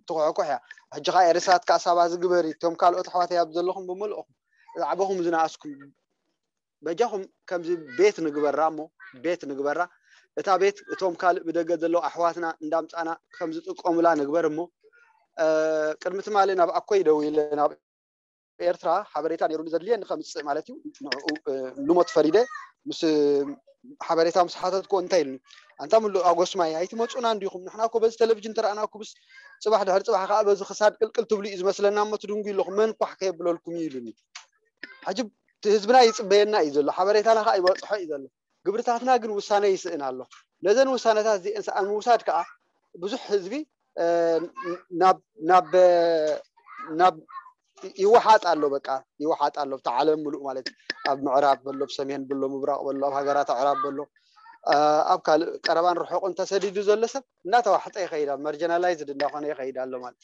ተቆቆያ ሕጅኻ ኤሪሳት ካሳባ ዝግበሪ ቶም ካልኦት ኣሕዋተይ ኣብ ዘለኹም ብምልኦም ዓበኹም ዝናኣስኩም በጃኹም ከምዚ ቤት ንግበራ እታ ቤት እቶም ካልእ ብደገ ዘሎ ኣሕዋትና እንዳምጻና ከምዚ ጥቆሙላ ንግበር እሞ ቅድሚ ትማሊ ናብ ኣኮይ ደው ኢለ ናብ ኤርትራ ሓበሬታ ነይሩን ዘድልየን ከምጽእ ማለት እዩ ልሞት ፈሪደ ምስ ሓበሬታ ምስ ሓተትኮ እንታይ ኢሉኒ አንታ ሙሉ ኣጎስማይ ኣይቲ መጹና እንዲኹም ንሕና እኮ በዚ ቴሌቪዥን ተራእናኩ ብስ ጽባሕ ድሕሪ ጽባሕ ከዓ በዚ ክሳድ ቅልቅል ትብሉ እዩ ዝመስለና እሞ ትድንጉ ኢለኹም መን ኳሕ ከየብለልኩም ኢሉኒ ሕጅብ ህዝብና ይጽበየና እዩ ዘሎ ሓበሬታና ከዓ ይበጽሖ እዩ ዘሎ ግብርታትና ግን ውሳነ ይስእን ኣሎ ነዘን ውሳነታት እዚአን ሰኣን ምውሳድ ከዓ ብዙሕ ህዝቢ ናብ ይወሓጥ ኣሎ በቃ ይወሓጥ ኣሎ ተዓለም ሙሉእ ማለት ኣብ ምዕራብ በሎ ብሰሜን በሎ ምብራቕ በሎ ኣብ ሃገራት ዕራብ በሎ ኣብ ካልእ ቀረባን ርሑቕን ተሰዲዱ ዘሎ ሰብ እናተዋሕጠ ይኸይድ ማርጂናላይዝድ እንዳኾነ ይኸይድ ኣሎ ማለት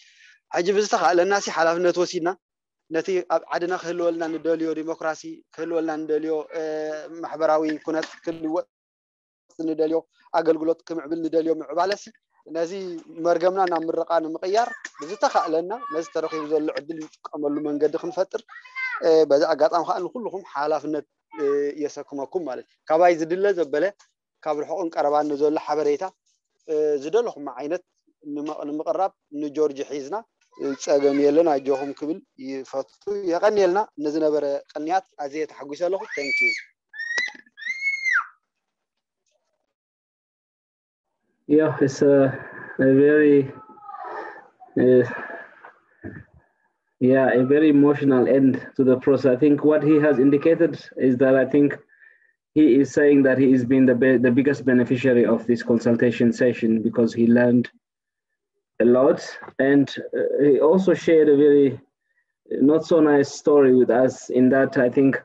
ሕጂ ብዝተኻእለና ሲ ሓላፍነት ወሲድና ነቲ ኣብ ዓድና ክህልወልና ንደልዮ ዲሞክራሲ ክህልወልና ንደልዮ ማሕበራዊ ኩነት ክልወጥ ንደልዮ ኣገልግሎት ክምዕብል ንደልዮ ምዕባለሲ ነዚ መርገምና ናብ ምርቃ ንምቕያር ብዝተኻእለና ነዚ ተረኺቡ ዘሎ ዕድል ንጥቀመሉ መንገዲ ክንፈጥር በዚ ኣጋጣሚ ከዓ ንኩልኩም ሓላፍነት የሰክመኩም ማለት ካባይ ዝድለ ዘበለ ካብ ርሑቕን ቀረባን ዘሎ ሓበሬታ ዝደለኹም ዓይነት ንምቕራብ ንጆርጅ ሒዝና ፀገም የለን ኣጆኹም ክብል ይፈቱ የቀኒልና ነዚ ነበረ ቀንያት ኣዝየ ተሐጉሰ ኣለኹ thank you Yeah, it's a very a very emotional end to the process. I think what he has indicated is that I think he is saying that he has been the biggest beneficiary of this consultation session because he learned a lot, and he also shared a very not so nice story with us in that I think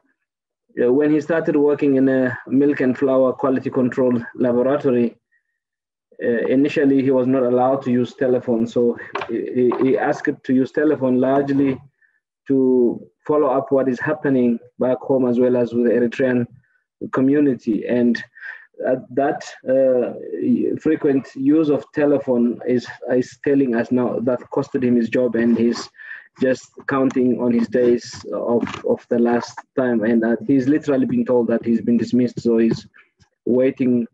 when he started working in a milk and flour quality control laboratory, initially he was not allowed to use telephone, so he asked to use telephone largely to follow up what is happening back home as well as with the Eritrean community. And that frequent use of telephone is telling us now that costed him his job, and he's just counting on his days of the last time, and he's literally been told that he's been dismissed, so he's waiting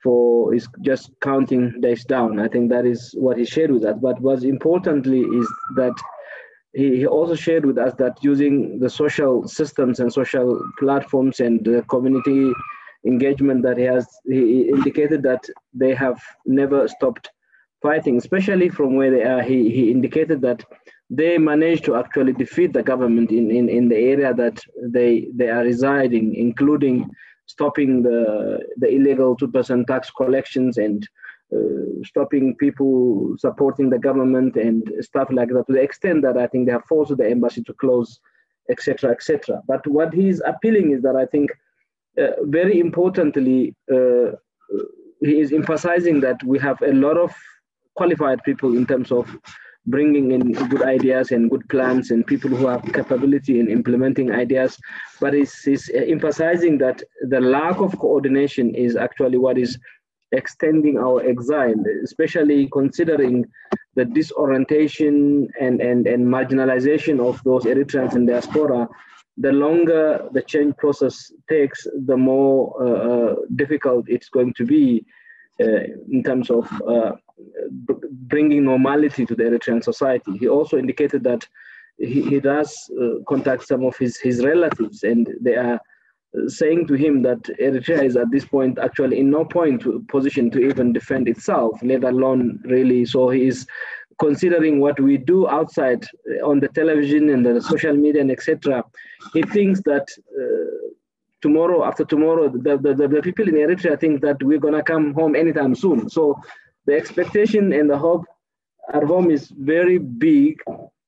for, is just counting days down. I think that is what he shared with us. But what's importantly is that he also shared with us that using the social systems and social platforms and the community engagement that he indicated that they have never stopped fighting, especially from where they are. He indicated that they managed to actually defeat the government in the area that they are residing, including stopping the illegal 2% tax collections and stopping people supporting the government and stuff like that, to the extent that I think they have forced the embassy to close, etc., etc. But what he's appealing is that I think very importantly, he is emphasizing that we have a lot of qualified people in terms of bringing in good ideas and good plans and people who have capability in implementing ideas, but he's emphasizing that the lack of coordination is actually what is extending our exile, especially considering the disorientation and marginalization of those Eritreans in diaspora. The longer the change process takes, the more difficult it's going to be in terms of bringing normality to the Eritrean society. He also indicated that he does contact some of his relatives, and they are saying to him that Eritrea is at this point actually in no position to even defend itself, let alone really. So he is considering what we do outside on the television and the social media and etc. He thinks that tomorrow, after tomorrow, the people in Eritrea think that we're going to come home anytime soon. So the expectation and the hope at home is very big,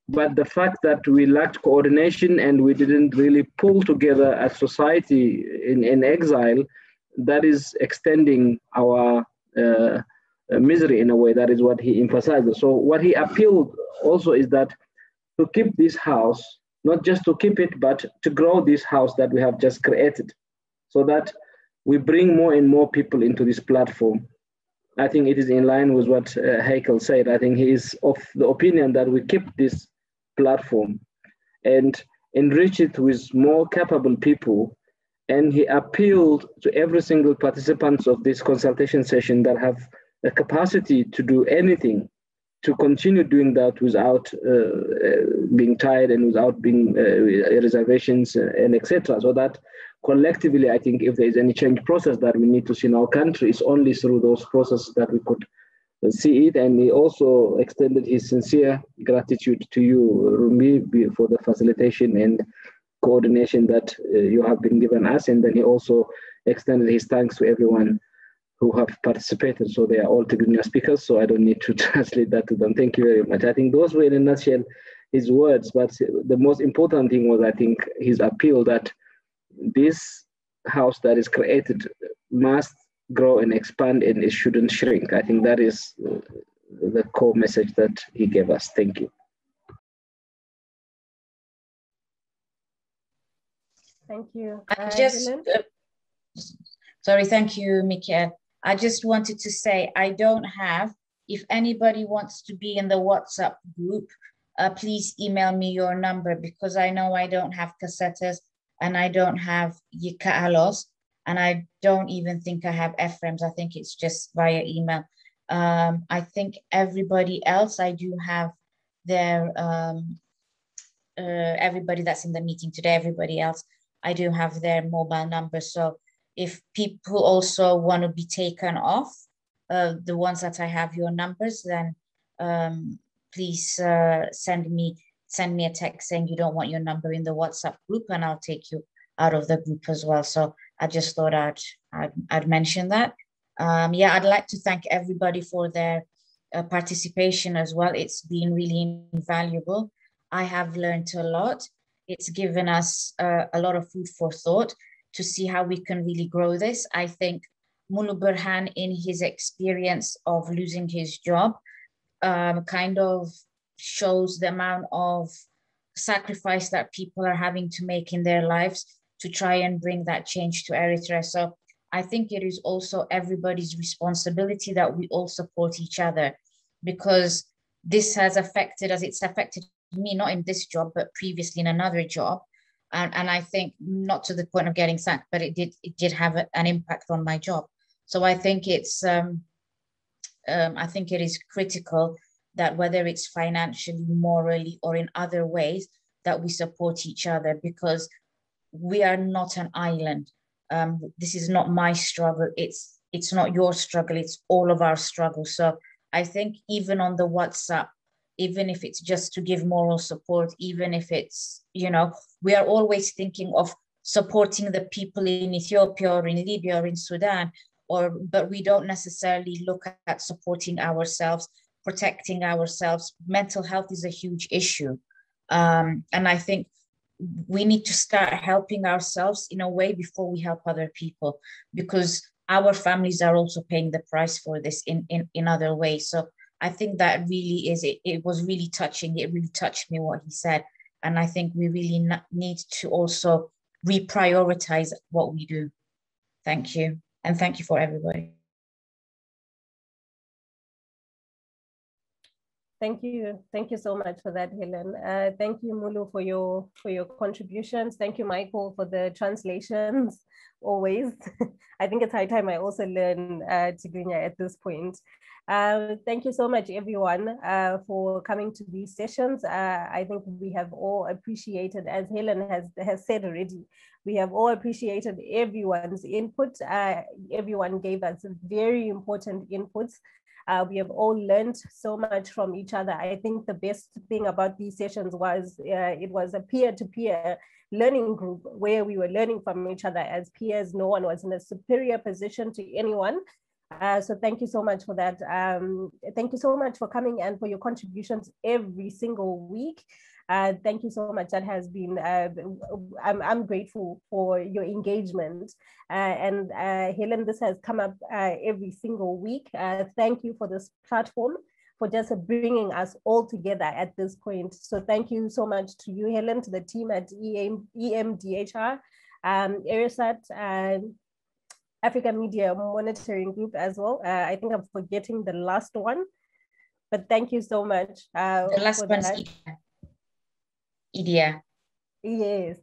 but the fact that we lacked coordination and we didn't really pull together as society in exile, that is extending our misery in a way. That is what he emphasizes. So what he appealed also is that to keep this house, not just to keep it, but to grow this house that we have just created, so that we bring more and more people into this platform. I think it is in line with what Heikel said. I think he is of the opinion that we keep this platform and enrich it with more capable people. And he appealed to every single participant of this consultation session that have the capacity to do anything, to continue doing that without being tired and without being reservations and etc. So that collectively, I think if there is any change process that we need to see in our country, it's only through those processes that we could see it. And he also extended his sincere gratitude to you, Rumbi, for the facilitation and coordination that you have been given us. And then he also extended his thanks to everyone who have participated. So they are all Tigrinya speakers, so I don't need to translate that to them. Thank you very much. I think those were in a nutshell his words, but the most important thing was, I think, his appeal that this house that is created must grow and expand, and it shouldn't shrink. I think that is the core message that he gave us. Thank you. Thank you. Sorry, thank you, Mikael. I just wanted to say, I don't have, if anybody wants to be in the WhatsApp group, please email me your number, because I know I don't have Cassettes and I don't have Yikaalos, and I don't even think I have Ephraim's. I think it's just via email. I think everybody else, I do have their everybody that's in the meeting today, everybody else, I do have their mobile numbers. So if people also want to be taken off, the ones that I have your numbers, then please send me a text saying you don't want your number in the WhatsApp group, and I'll take you out of the group as well. So I just thought I'd mention that. Yeah, I'd like to thank everybody for their participation as well. It's been really invaluable. I have learned a lot. It's given us a lot of food for thought to see how we can really grow this. I think Mulu Burhan, in his experience of losing his job, kind of shows the amount of sacrifice that people are having to make in their lives to try and bring that change to Eritrea. So I think it is also everybody's responsibility that we all support each other, because this has affected us. It's affected me, not in this job, but previously in another job. And I think, not to the point of getting sacked, but it did have an impact on my job. So I think it's, I think it is critical that whether it's financially, morally, or in other ways, that we support each other, because we are not an island. This is not my struggle. It's not your struggle. It's all of our struggle. So I think even on the WhatsApp, even if it's just to give moral support, even if it's, you know, we are always thinking of supporting the people in Ethiopia or in Libya or in Sudan, but we don't necessarily look at supporting ourselves, protecting ourselves. Mental health is a huge issue. And I think we need to start helping ourselves in a way before we help other people, because our families are also paying the price for this in other ways. So I think that really is, it was really touching. It really touched me what he said. And I think we really need to also reprioritize what we do. Thank you. And thank you for everybody. Thank you. Thank you so much for that, Helen. Thank you, Mulu, for your contributions. Thank you, Michael, for the translations, always. I think it's high time I also learn Tigrinya at this point. Thank you so much, everyone, for coming to these sessions. I think we have all appreciated, as Helen has said already, we have all appreciated everyone's input. Everyone gave us very important inputs. We have all learned so much from each other. I think the best thing about these sessions was it was a peer-to-peer learning group where we were learning from each other as peers. No one was in a superior position to anyone. So thank you so much for that. Thank you so much for coming and for your contributions every single week. Thank you so much. That has been, I'm grateful for your engagement. And Helen, this has come up every single week. Thank you for this platform, for just bringing us all together at this point. So thank you so much to you, Helen, to the team at EMDHR, ERISAT, African Media Monitoring Group as well. I think I'm forgetting the last one, but thank you so much. The last one is Idia. Yes.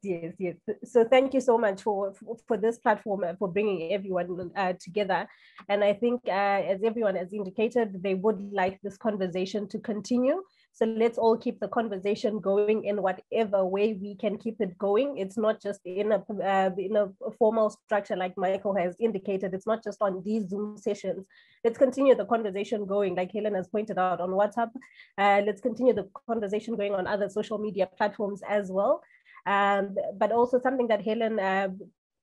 So thank you so much for this platform, for bringing everyone together. And I think as everyone has indicated, they would like this conversation to continue. So let's all keep the conversation going in whatever way we can keep it going. It's not just in a formal structure like Michael has indicated. It's not just on these Zoom sessions. Let's continue the conversation going, like Helen has pointed out, on WhatsApp. Let's continue the conversation going on other social media platforms as well. But also something that Helen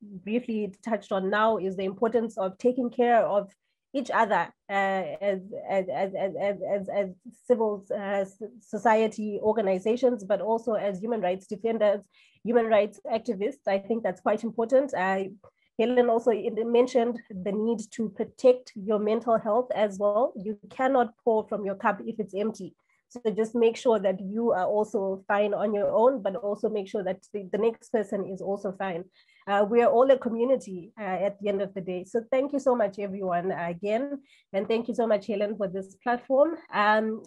briefly touched on now is the importance of taking care of each other as civil society organizations, but also as human rights defenders, human rights activists. I think that's quite important. Helen also mentioned the need to protect your mental health as well. You cannot pour from your cup if it's empty. So just make sure that you are also fine on your own, but also make sure that the next person is also fine. We are all a community at the end of the day. So thank you so much, everyone, again. And thank you so much, Helen, for this platform.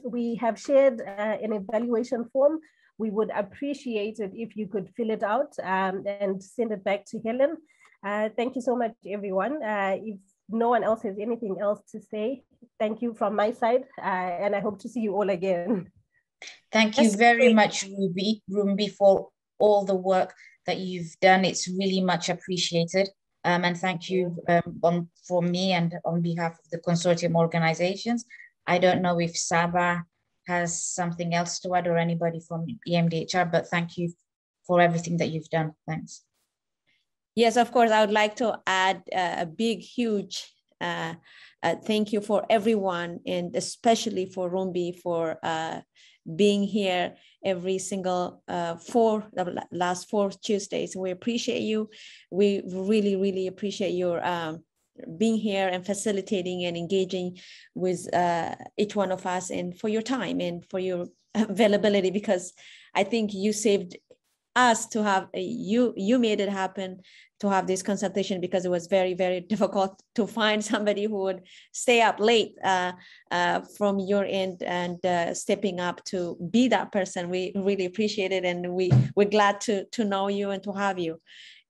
We have shared an evaluation form. We would appreciate it if you could fill it out and send it back to Helen. Thank you so much, everyone. If no one else has anything else to say, thank you from my side, and I hope to see you all again. Thank you very much, Rumbi, for all the work that you've done. It's really much appreciated. And thank you for me and on behalf of the consortium organizations. I don't know if Saba has something else to add or anybody from EMDHR, but thank you for everything that you've done. Thanks. Yes, of course, I would like to add a big, huge thank you for everyone, and especially for Rumbi for being here every single last 4 Tuesdays. We appreciate you. We really, really appreciate your being here and facilitating and engaging with each one of us, and for your time and for your availability, because I think you saved us to have, you made it happen to have this consultation, because it was very, very difficult to find somebody who would stay up late from your end and stepping up to be that person. We really appreciate it, and we're glad to know you and to have you.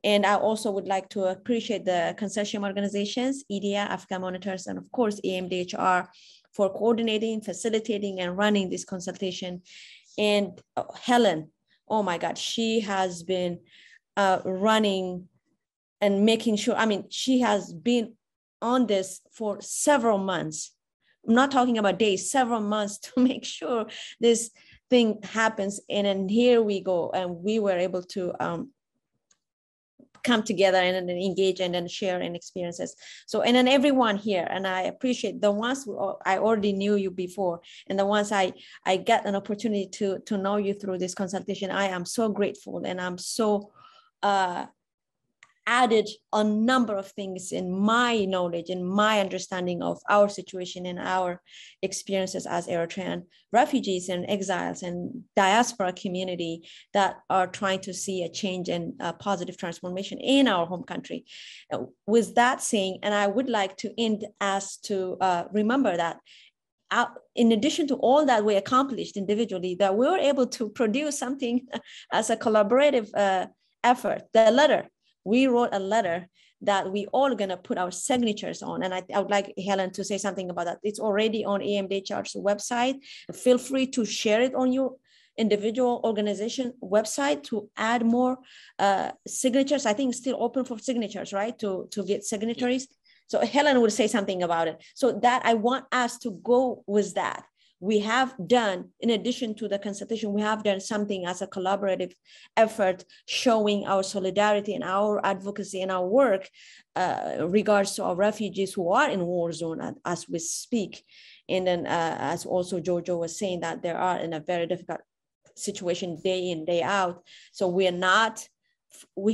And I also would like to appreciate the consortium organizations, EDIA, Africa Monitors, and of course, EMDHR, for coordinating, facilitating, and running this consultation. And Helen, oh my God, she has been running and making sure, I mean, she has been on this for several months. I'm not talking about days, several months, to make sure this thing happens. And then here we go, and we were able to come together and engage and then share and experiences. So, and then everyone here, and I appreciate the ones who I already knew you before, and the ones I get an opportunity to know you through this consultation. I am so grateful, and I'm so added a number of things in my knowledge and my understanding of our situation and our experiences as Eritrean refugees and exiles and diaspora community that are trying to see a change and a positive transformation in our home country. With that saying, and I would like to end us to remember that in addition to all that we accomplished individually, that we were able to produce something as a collaborative effort. The letter, we wrote a letter that we all gonna put our signatures on. And I would like Helen to say something about that. It's already on EMDHR's website. Feel free to share it on your individual organization website to add more signatures. I think it's still open for signatures, right? To get signatories. So Helen will say something about it. So that I want us to go with that. We have done, in addition to the consultation, we have done something as a collaborative effort showing our solidarity and our advocacy and our work regards to our refugees who are in war zone as we speak. And then as also Jojo was saying, that they are in a very difficult situation day in, day out. So we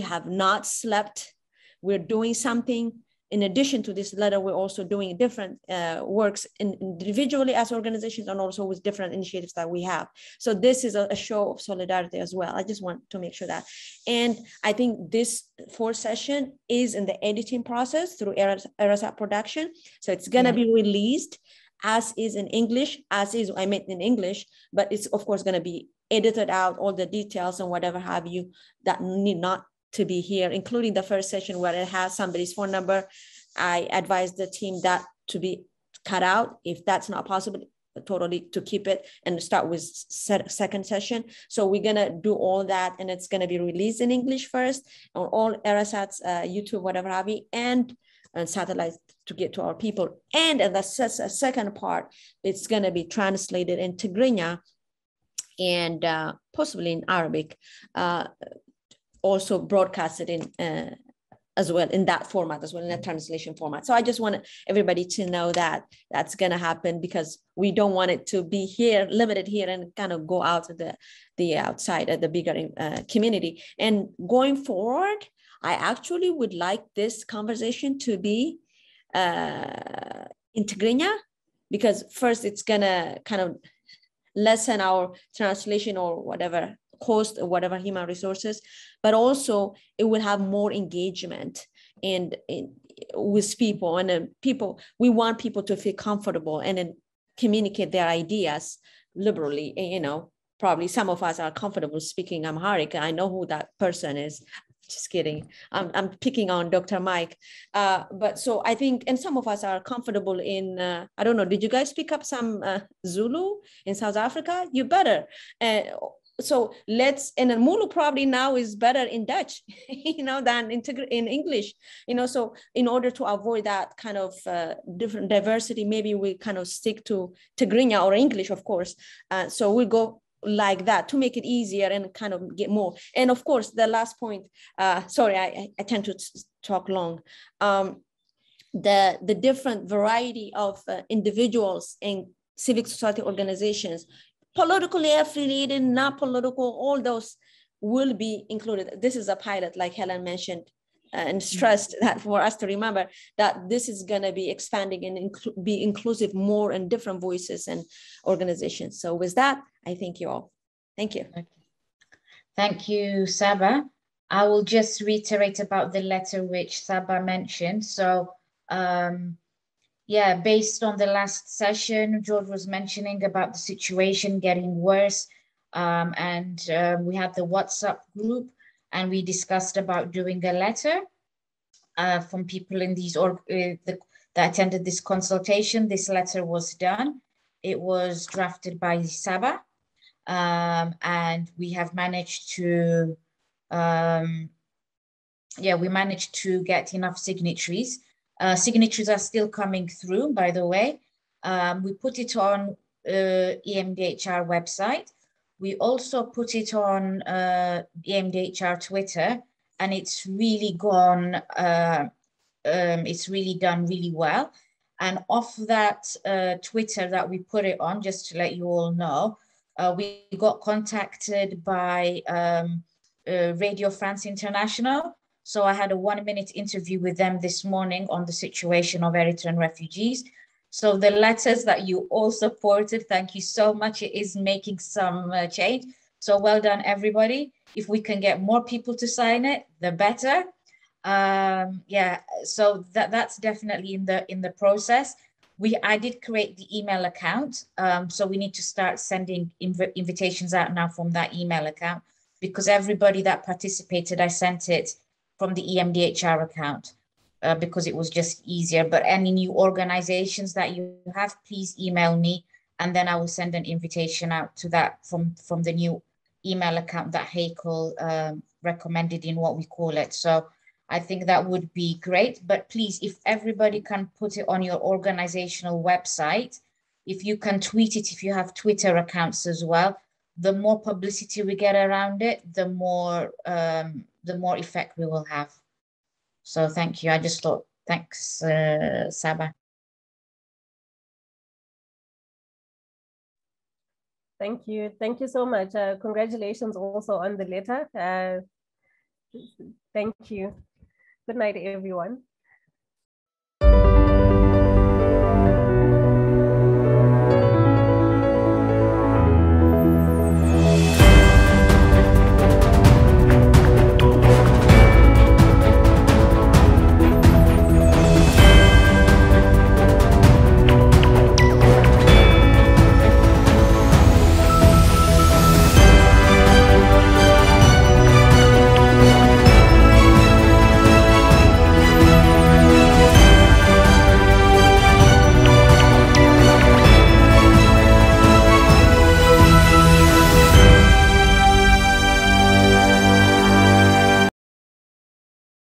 have not slept. We're doing something. In addition to this letter, we're also doing different works individually as organizations and also with different initiatives that we have. So this is a show of solidarity as well. I just want to make sure that. And I think this 4th session is in the editing process through ERISAT production. So it's gonna be released as is in English, I meant in English, but it's of course gonna be edited out, all the details and whatever have you that need not to be here, including the 1st session where it has somebody's phone number. I advise the team that to be cut out. If that's not possible, totally to keep it and start with 2nd session. So we're gonna do all that, and it's gonna be released in English first on all ERISAT's YouTube, whatever have you, and satellites to get to our people. And in the second part, it's gonna be translated in Tigrinya and possibly in Arabic. Also broadcasted in as well in that format as well, in a translation format. So I just want everybody to know that that's going to happen, because we don't want it to be here, limited here, and kind of go out to the outside of the bigger community. And going forward, I actually would like this conversation to be in Tigrinya, because first it's going to kind of lessen our translation or whatever cost or whatever human resources, but also it will have more engagement and with people, and then we want people to feel comfortable and then communicate their ideas liberally. And, probably some of us are comfortable speaking Amharic. I know who that person is. Just kidding. I'm picking on Dr. Mike. But so I think, and some of us are comfortable in, I don't know, did you guys pick up some Zulu in South Africa? You better. So let's, and Mulu probably now is better in Dutch, you know, than in English, you know, so in order to avoid that kind of different diversity, maybe we kind of stick to Tigrinya or English, of course. So we go like that to make it easier and kind of get more. And of course, the last point, sorry, I tend to talk long. The different variety of individuals in civic society organizations, politically affiliated, not political, all those will be included. This is a pilot, like Helen mentioned, and stressed that for us to remember that this is going to be expanding and be inclusive more in different voices and organizations. So with that, I thank you all. Thank you. Thank you, Saba. I will just reiterate about the letter which Saba mentioned. So, yeah, based on the last session, George was mentioning about the situation getting worse. And we had the WhatsApp group, and we discussed about doing a letter from people in these that attended this consultation. This letter was done. It was drafted by Saba, and we have managed to, yeah, we managed to get enough signatories. Signatures are still coming through, by the way. We put it on EMDHR website. We also put it on EMDHR Twitter, and it's really gone, it's really done really well. And off that Twitter that we put it on, just to let you all know, we got contacted by Radio France International. So I had a 1-minute interview with them this morning on the situation of Eritrean refugees. So the letters that you all supported, thank you so much. It is making some change. So well done, everybody. If we can get more people to sign it, the better. Yeah, so that's definitely in the process. I did create the email account. So we need to start sending invitations out now from that email account, because everybody that participated, I sent it from the EMDHR account because it was just easier. But any new organizations that you have, please email me, and then I will send an invitation out to that from the new email account that Hakel recommended in what we call it. So I think that would be great. But please, if everybody can put it on your organizational website, if you can tweet it, if you have Twitter accounts as well, the more publicity we get around it, the more effect we will have. So thank you. I just thought, thanks, Saba. Thank you. Thank you so much. Congratulations also on the letter. Thank you. Good night, everyone.